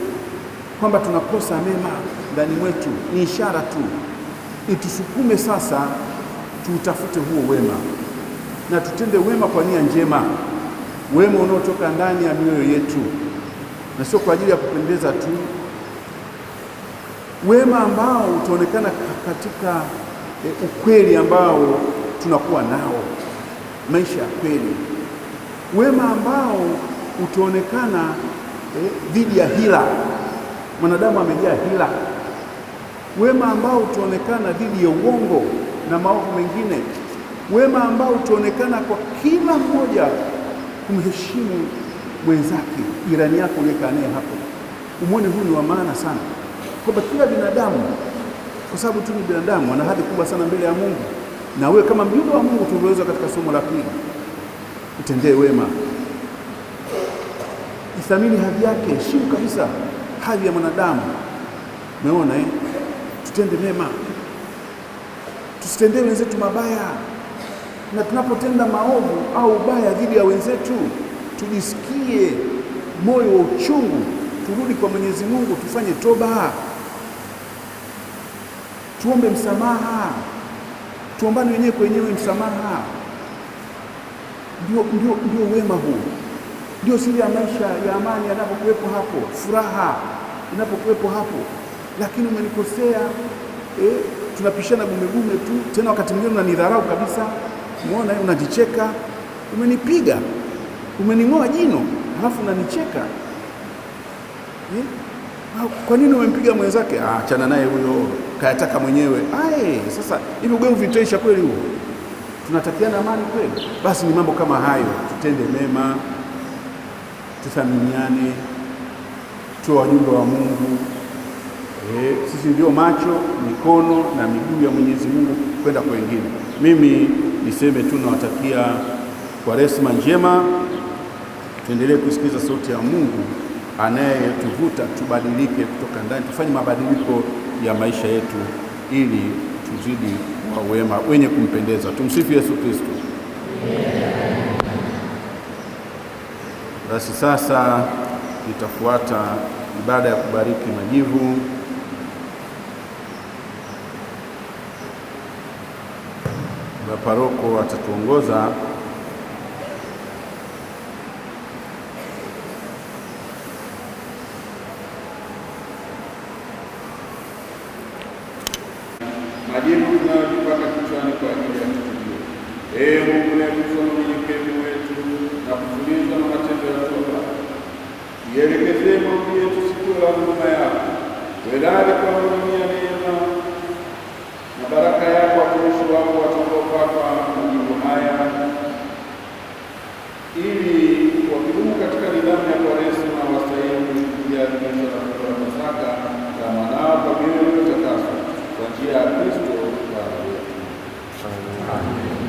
kwamba tunakosa mema ndani mwetu, ni ishara tu. Itusukume sasa tutafute huo wema na tutende wema kwa nia njema, wema unaotoka ndani ya mioyo yetu na sio kwa ajili ya kupendeza tu, wema ambao utaonekana katika ukweli ambao tunakuwa nao, maisha ya kweli, wema ambao utaonekana dhidi ya hila. Mwanadamu amejaa hila. Wema ambao utaonekana dhidi ya uongo na maovu mengine, wema ambao utaonekana kwa kila mmoja kumheshimu mwenzake, jirani yako uliyekaa naye hapo. Umwone huyu ni wa maana sana, kwamba kila binadamu, kwa sababu tu ni binadamu, ana hadhi kubwa sana mbele ya Mungu. Na wewe kama mjumbe wa Mungu, tuliweza katika somo la pili, utendee wema, ithamini hadhi yake, heshimu kabisa hadhi ya mwanadamu. Umeona tutende mema, tusitendee wenzetu mabaya, na tunapotenda maovu au ubaya dhidi ya wenzetu tujisikie moyo wa uchungu, turudi kwa Mwenyezi Mungu, tufanye toba, tuombe msamaha, tuombane wenyewe kwa wenyewe msamaha. Ndio wema huu, ndio siri ya maisha ya amani yanapokuwepo hapo, furaha inapokuwepo hapo. Lakini umenikosea, tunapishana gumegume tu, tena wakati mwingine unanidharau kabisa. Umeona, unajicheka, umenipiga, umening'oa jino, halafu unanicheka. Kwa nini umempiga mwenzake? Achana naye huyo, kayataka mwenyewe. Sasa hivi ugomvi utaisha kweli huo? Tunatakiana amani kweli? Basi ni mambo kama hayo, tutende mema, tuthaminiane, tuwe wajumbe wa Mungu. Sisi ndio macho, mikono na miguu ya Mwenyezi Mungu kwenda kwa wengine. Mimi niseme tu nawatakia Kwaresma njema. Tuendelee kusikiza sauti ya Mungu anayetuvuta tubadilike kutoka ndani, tufanye mabadiliko ya maisha yetu ili tuzidi kuwa wema wenye kumpendeza. Tumsifu Yesu Kristo. Basi sasa itafuata ibada ya kubariki majivu. Baba Paroko atatuongoza. Majivu tunayojipaka kichwani kwa ajili ya kitubio. Mungu unayetuza unyenyekevu wetu na kutulizwa na matendo ya toba, ielekezee maombi yetu siku ya huruma yako. Wedari kwa kuaminia neema na baraka yako watumishi wako watakaopata majivu haya, ili wakidumu katika nidhamu ya Kwaresma wastahili kuadhimisha na kutoa Pasaka na mwanao kwa mioyo iliyotakaswa kwa njia ya Kristo Bwana wetu. Amen.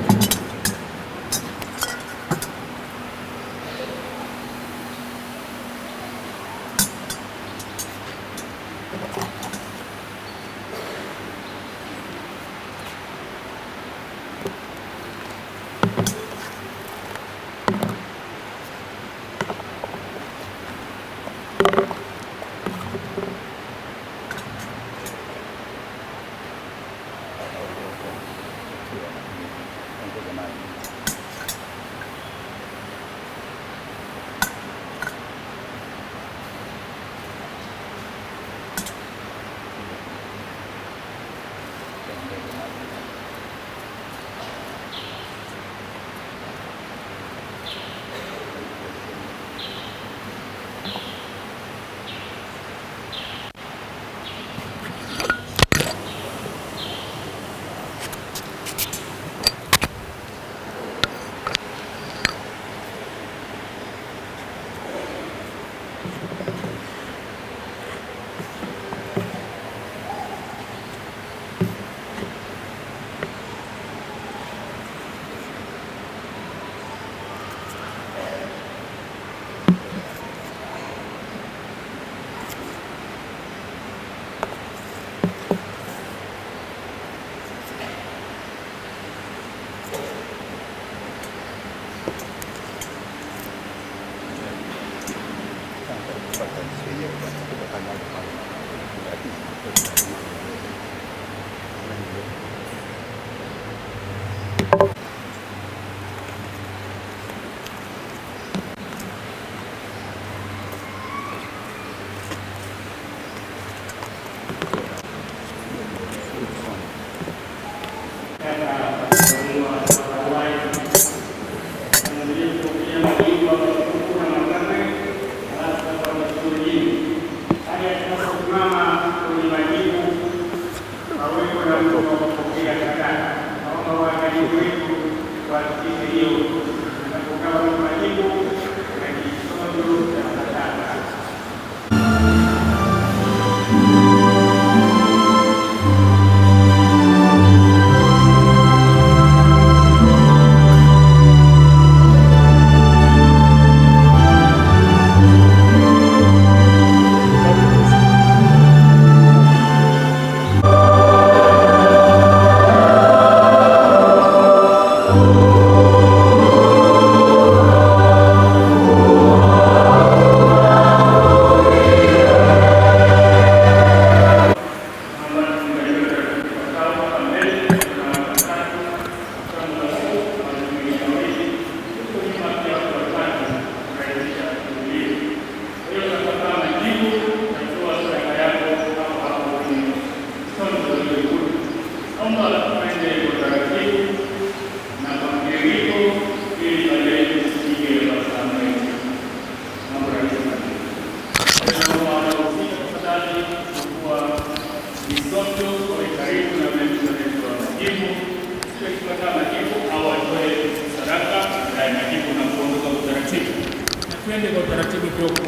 Twende kwa utaratibu kidogo.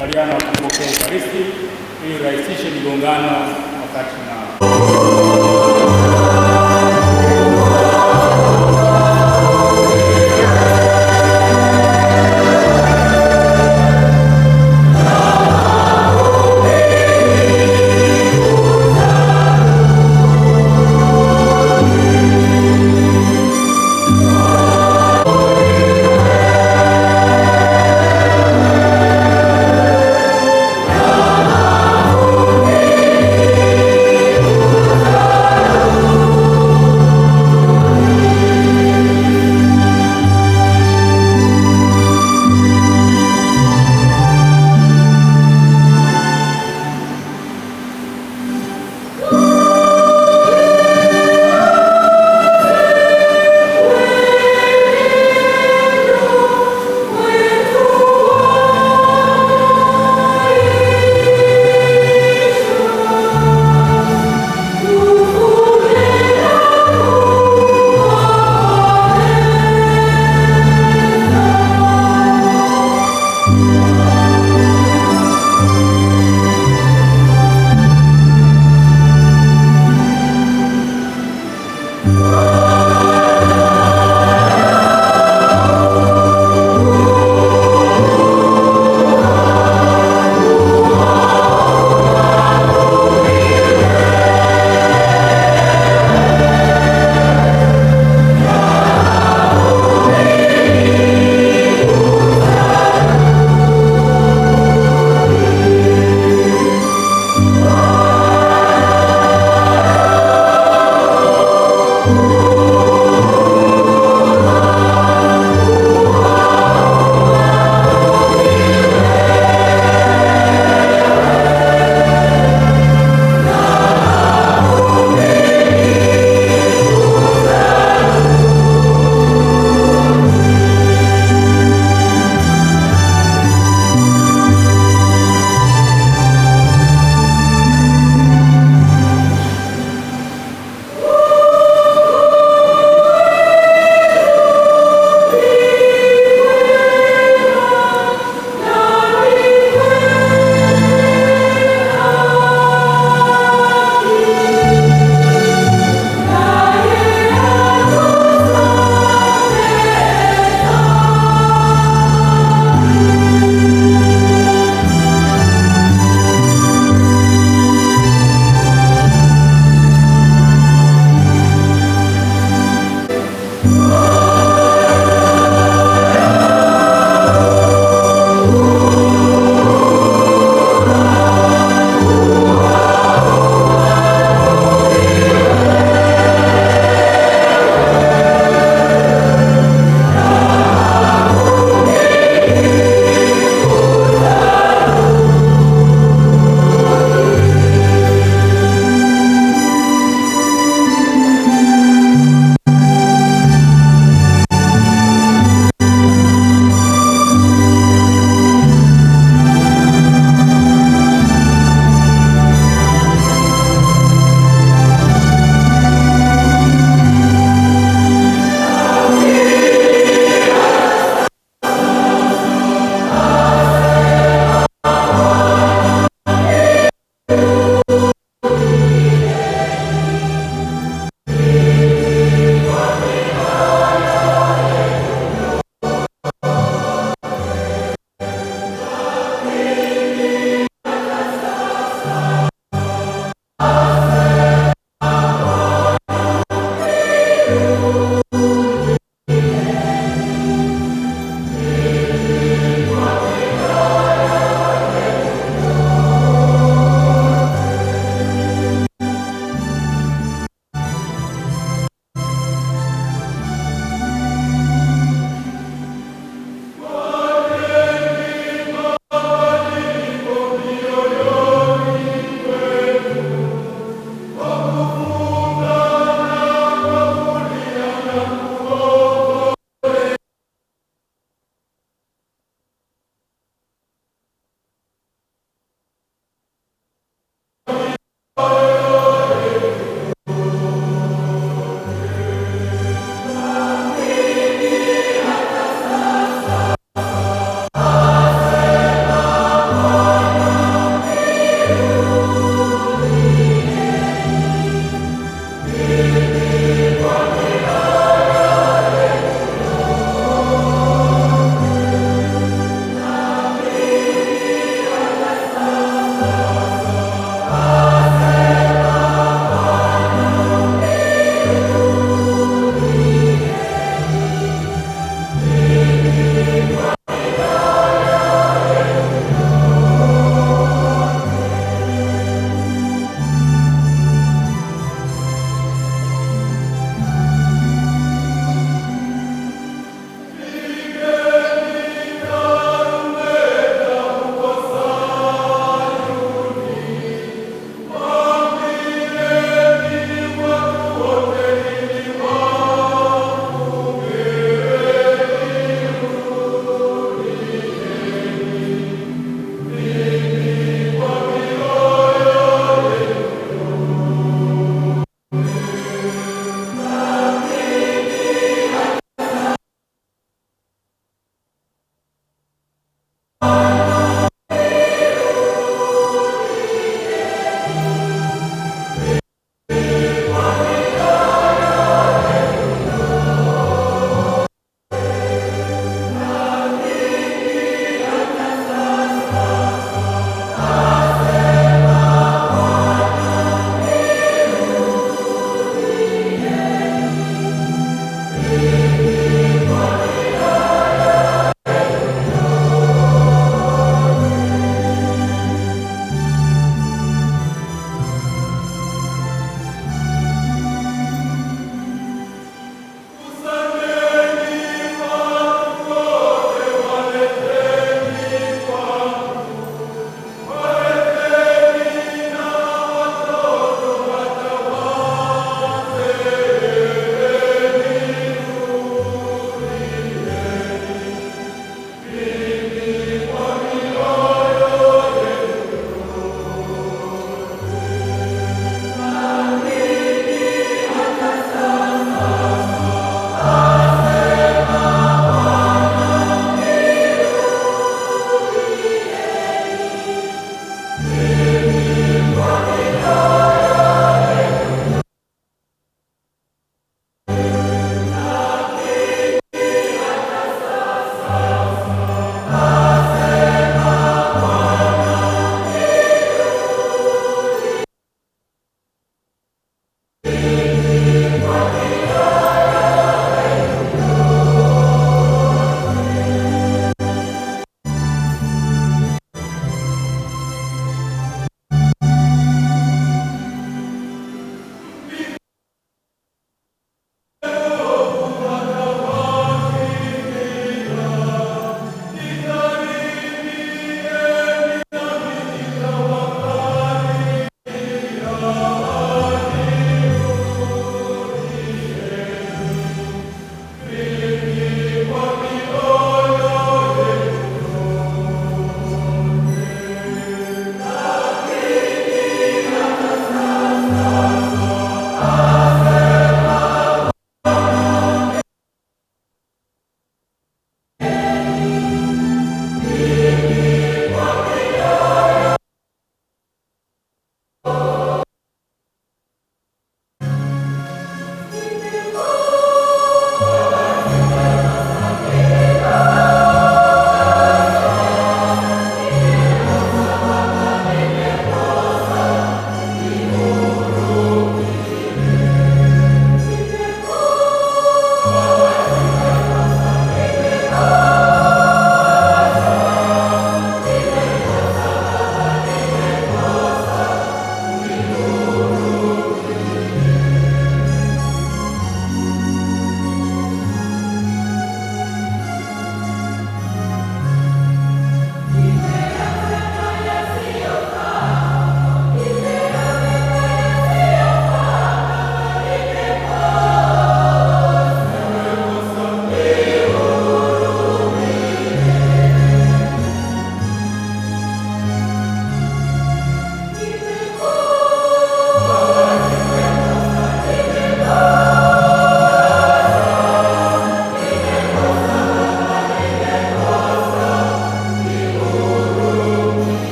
waliana wakipokea Ekaristi ili rahisishe migongano wakati na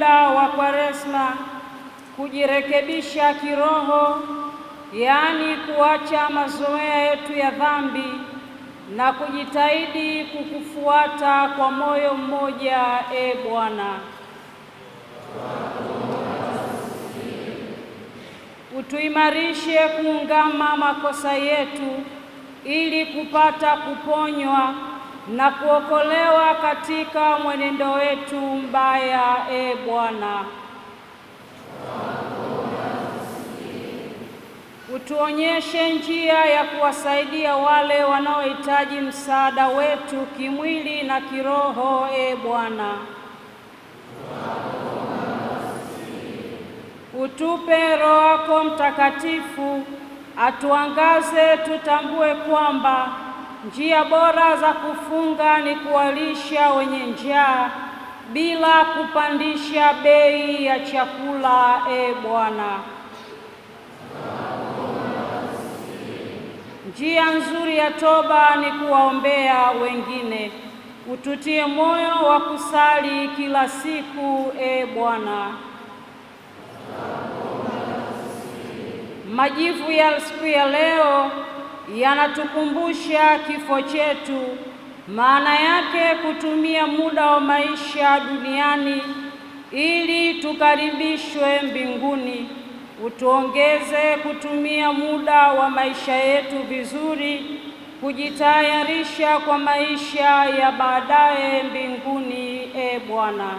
muda wa Kwaresma kujirekebisha kiroho, yaani kuacha mazoea yetu ya dhambi na kujitahidi kukufuata kwa moyo mmoja, Bwana. Utuimarishe kuungama makosa yetu ili kupata kuponywa na kuokolewa katika mwenendo wetu mbaya, Bwana. Utuonyeshe njia ya kuwasaidia wale wanaohitaji msaada wetu kimwili na kiroho, Bwana. Utupe Roho wako Mtakatifu atuangaze, tutambue kwamba njia bora za kufunga ni kuwalisha wenye njaa bila kupandisha bei ya chakula, Bwana. Njia nzuri ya toba ni kuwaombea wengine. Ututie moyo wa kusali kila siku, Bwana. Majivu ya siku ya leo yanatukumbusha kifo chetu, maana yake kutumia muda wa maisha duniani ili tukaribishwe mbinguni. Utuongeze kutumia muda wa maisha yetu vizuri, kujitayarisha kwa maisha ya baadaye mbinguni, Bwana.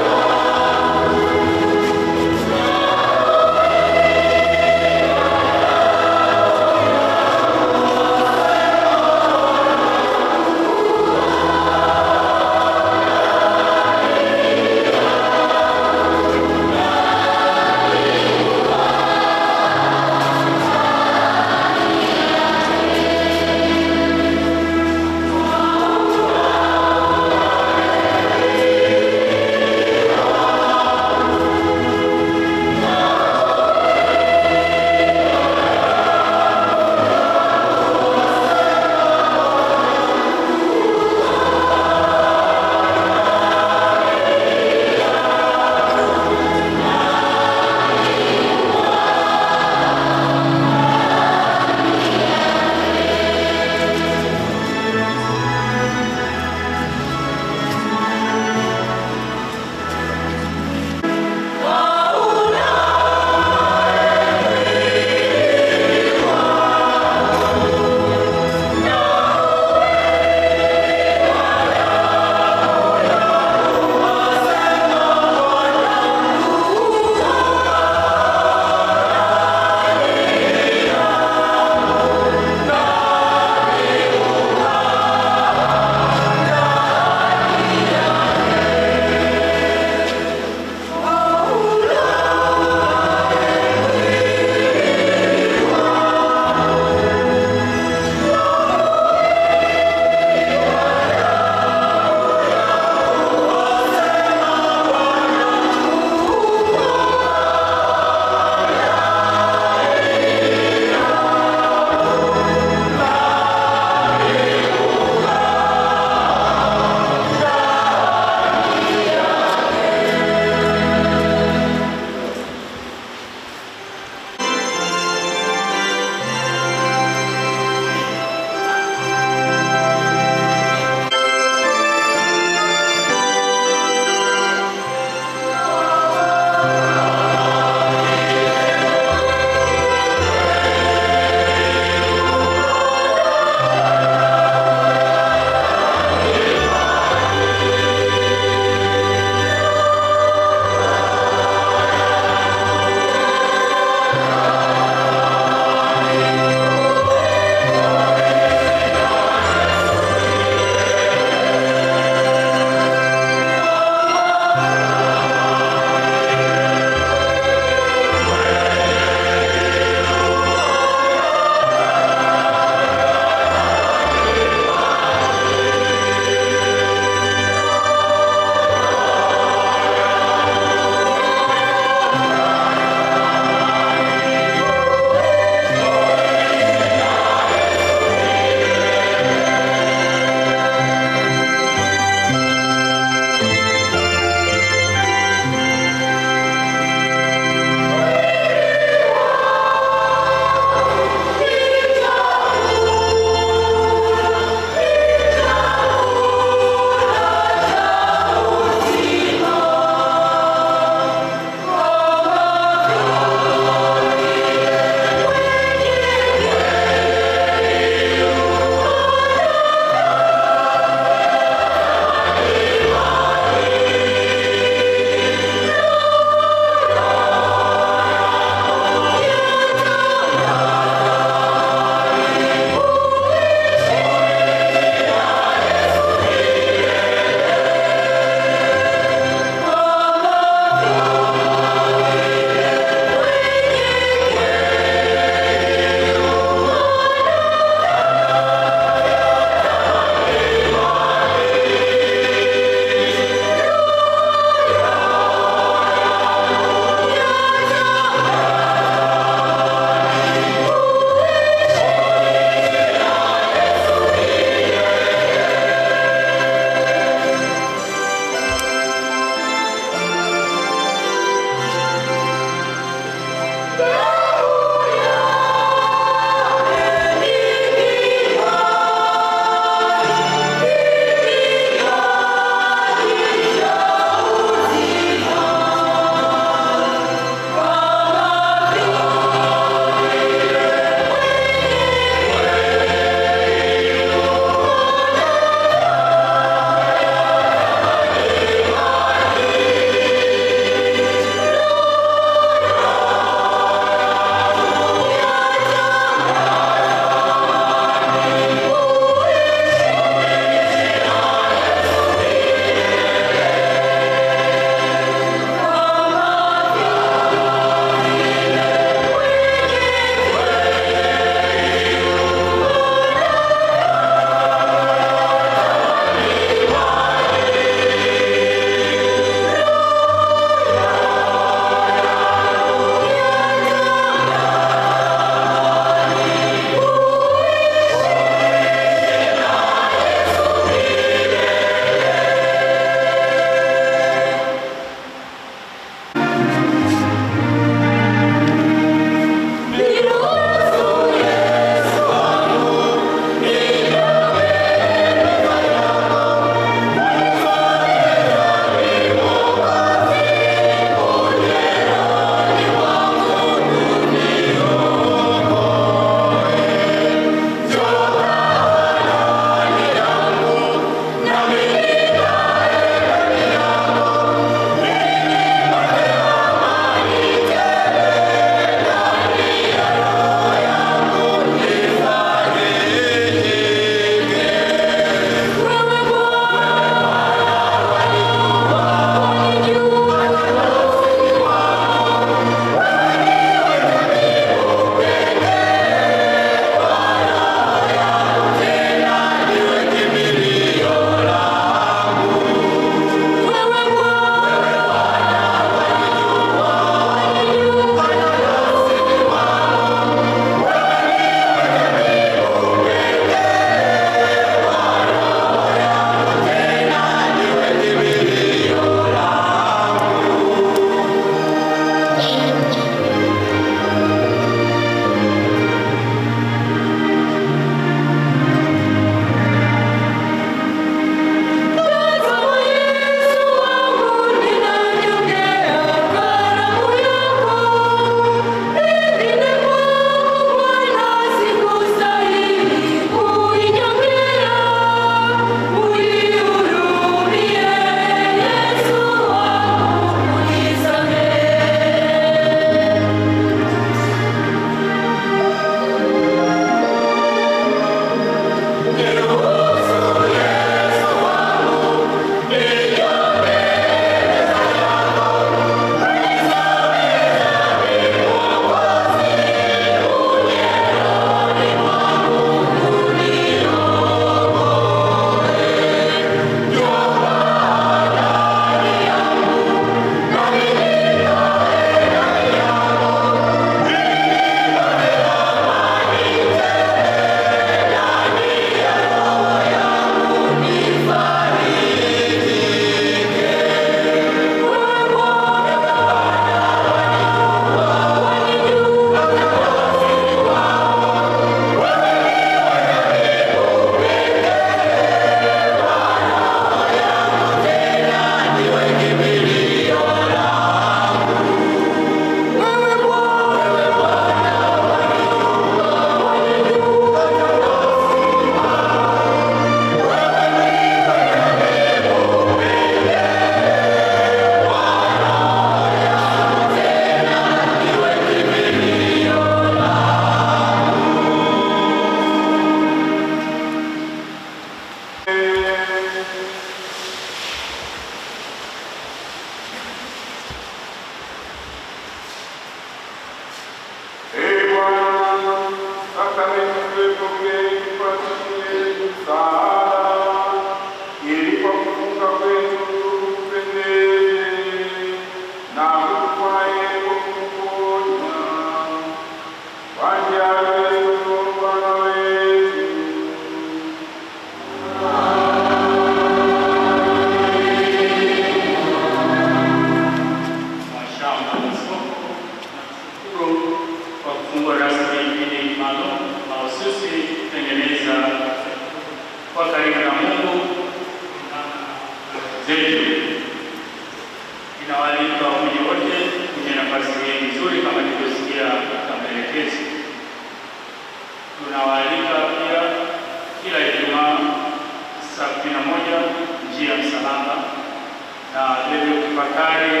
na vilevile kutafakari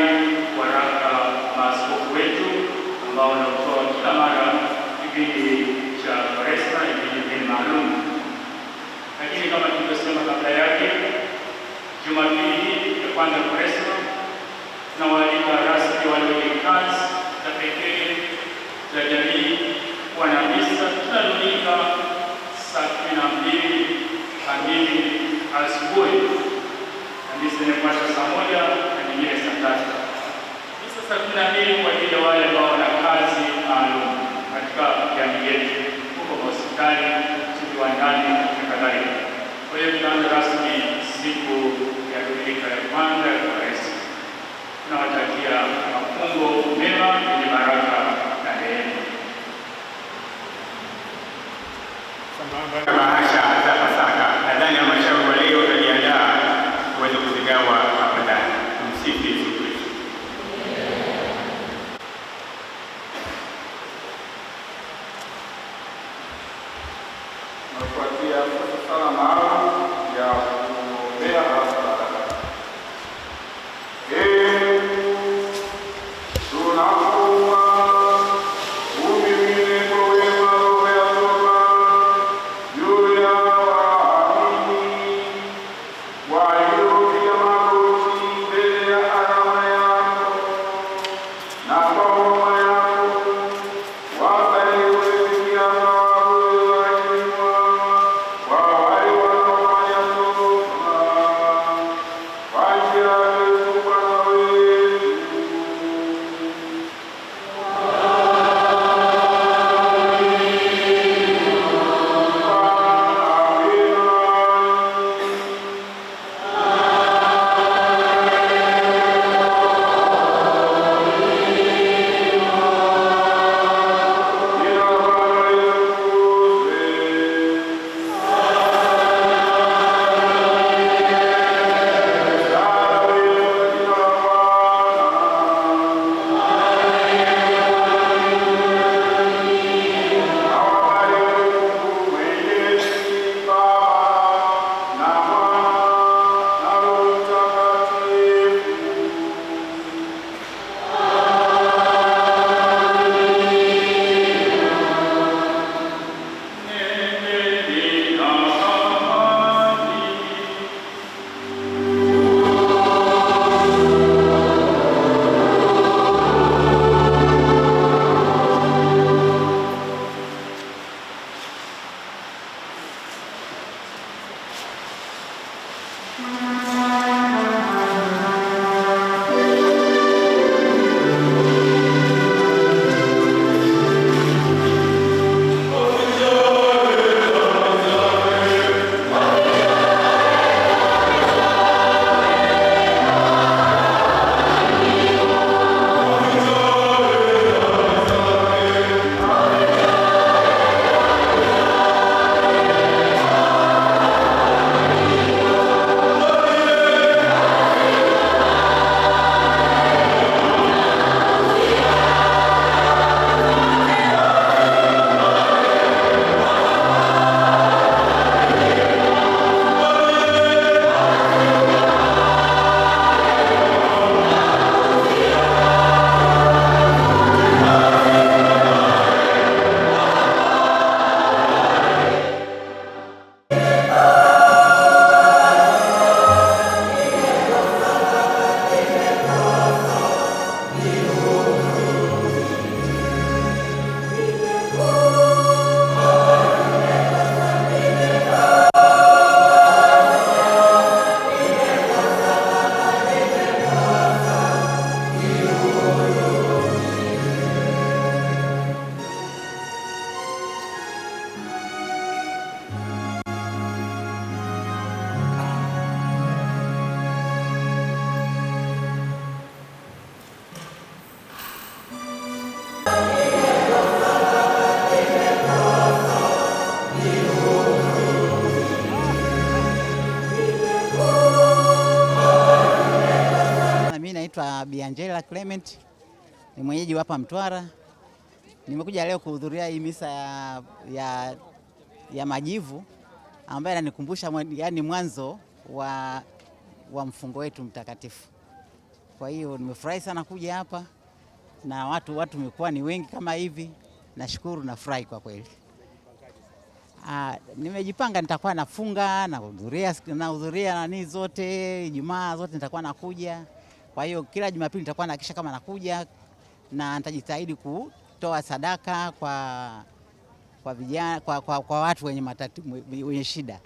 waraka maaskofu wetu ambao wanatoa kila mara kipindi cha Kwaresma, vipindi maalum. Lakini kama tulivyosema kabla yake, Jumapili hii ya kwanza Kwaresma tunawaalika rasmi wale wenye kazi za pekee za jamii kuwa na misa kila Dominika saa 12 kamili asubuhi, na misa inafuata saa 1 na nyingine saa 3. Misa saa 12 kwa ajili ya wale ambao wana kazi maalum katika jamii yetu, huko hospitali, viwandani na kadhalika. Kwa hiyo tunaanza rasmi siku ya Dominika ya kwanza ya Kwaresma. Tunawatakia mafungo mema yenye baraka na neema. Bahasha za Pasaka, nadhani halmashauri wa leo watajiandaa kuweza kuzigawa hapa ndani. Tumsifu Yesu Kristo. Nafuatia sala maalum ya kuombea baraka. naitwa Bi Angela Clement, ni mwenyeji hapa Mtwara. Nimekuja leo kuhudhuria hii misa ya majivu ambayo inanikumbusha yani mwanzo wa mfungo wetu mtakatifu. Kwa hiyo nimefurahi sana kuja hapa na watu wamekuwa ni wengi kama hivi. Nashukuru, nafurahi kwa kweli. Nimejipanga, nitakuwa nafunga na kuhudhuria nani zote, Ijumaa zote nitakuwa nakuja. Kwa hiyo kila Jumapili nitakuwa nahakikisha kama nakuja, na nitajitahidi kutoa sadaka kwa vijana, kwa watu wenye shida,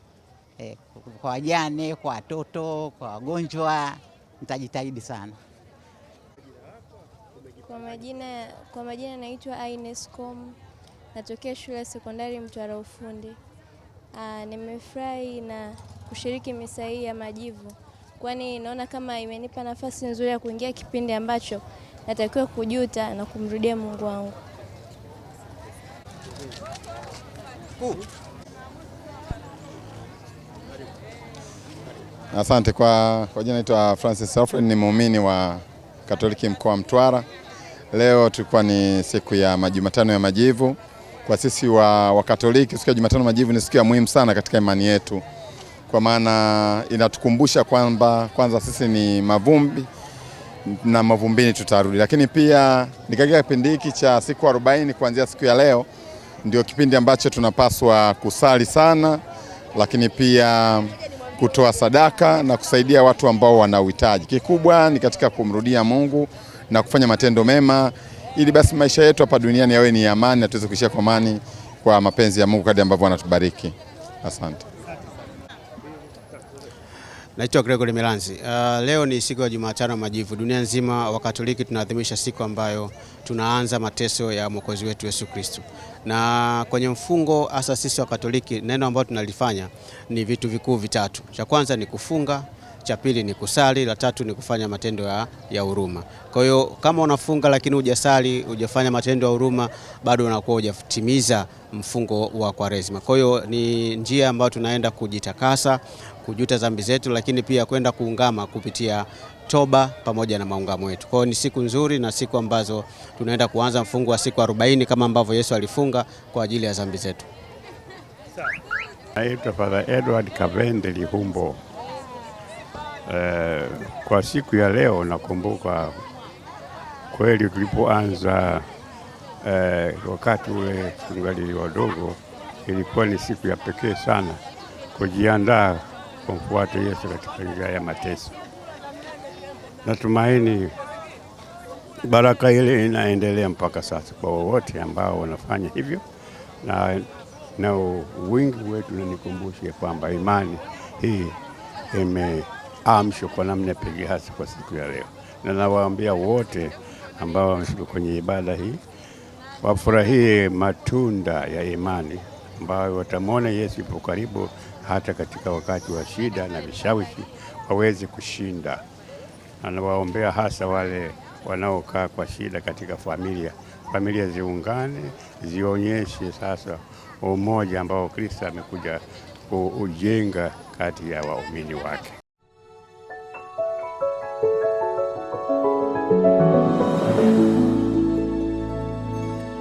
kwa wajane, kwa watoto, kwa wagonjwa. Nitajitahidi sana. Kwa majina naitwa Ines Com, natokea shule ya sekondari Mtwara Ufundi. Nimefurahi na kushiriki misa hii ya majivu, kwani naona kama imenipa nafasi nzuri ya kuingia kipindi ambacho natakiwa kujuta na kumrudia Mungu wangu. Asante. Kwa jina naitwa Francis Alfred, ni muumini wa Katoliki mkoa wa Mtwara. Leo tulikuwa ni siku ya Jumatano ya Majivu. Kwa sisi wa Katoliki, siku ya Jumatano Majivu ni siku ya muhimu sana katika imani yetu, kwa maana inatukumbusha kwamba kwanza sisi ni mavumbi na mavumbini tutarudi, lakini pia ni katika kipindi hiki cha siku 40 kuanzia siku ya leo ndio kipindi ambacho tunapaswa kusali sana, lakini pia kutoa sadaka na kusaidia watu ambao wana uhitaji. Kikubwa ni katika kumrudia Mungu na kufanya matendo mema, ili basi maisha yetu hapa duniani yawe ni amani na tuweze kuishi kwa amani kwa mapenzi ya Mungu kadri ambavyo anatubariki. Asante. Naitwa Gregory Milanzi. Leo ni siku ya Jumatano Majivu. Dunia nzima wa Katoliki tunaadhimisha siku ambayo tunaanza mateso ya Mwokozi wetu Yesu Kristo. Na kwenye mfungo hasa sisi wa Katoliki, neno ambalo tunalifanya ni vitu vikuu vitatu. Cha kwanza ni kufunga, cha pili ni kusali, la tatu ni kufanya matendo ya huruma. Kwa hiyo kama unafunga lakini hujasali, hujafanya matendo ya huruma, bado unakuwa hujatimiza mfungo wa Kwaresma. Kwa hiyo ni njia ambayo tunaenda kujitakasa, kujuta dhambi zetu, lakini pia kwenda kuungama kupitia toba pamoja na maungamo yetu. Kwa hiyo ni siku nzuri na siku ambazo tunaenda kuanza mfungo wa siku 40 kama ambavyo Yesu alifunga kwa ajili ya dhambi zetu. Naitwa Father Edward Kavende Lihumbo. Kwa siku ya leo nakumbuka kweli tulipoanza wakati ule tungali wadogo, ilikuwa ni siku ya pekee sana kujiandaa kumfuata Yesu katika njia ya mateso. Natumaini baraka ile inaendelea mpaka sasa kwa wote ambao wanafanya hivyo, na wingi wetu unanikumbusha kwamba imani hii imeamshwa kwa namna pekee hasa kwa siku ya leo. Na nawaambia wote ambao wamefika kwenye ibada hii wafurahie matunda ya imani ambayo watamwona Yesu yupo karibu, hata katika wakati wa shida na vishawishi waweze kushinda. Na nawaombea hasa wale wanaokaa kwa shida katika familia ziungane, zionyeshe sasa umoja ambao Kristo amekuja kujenga kati ya waumini wake.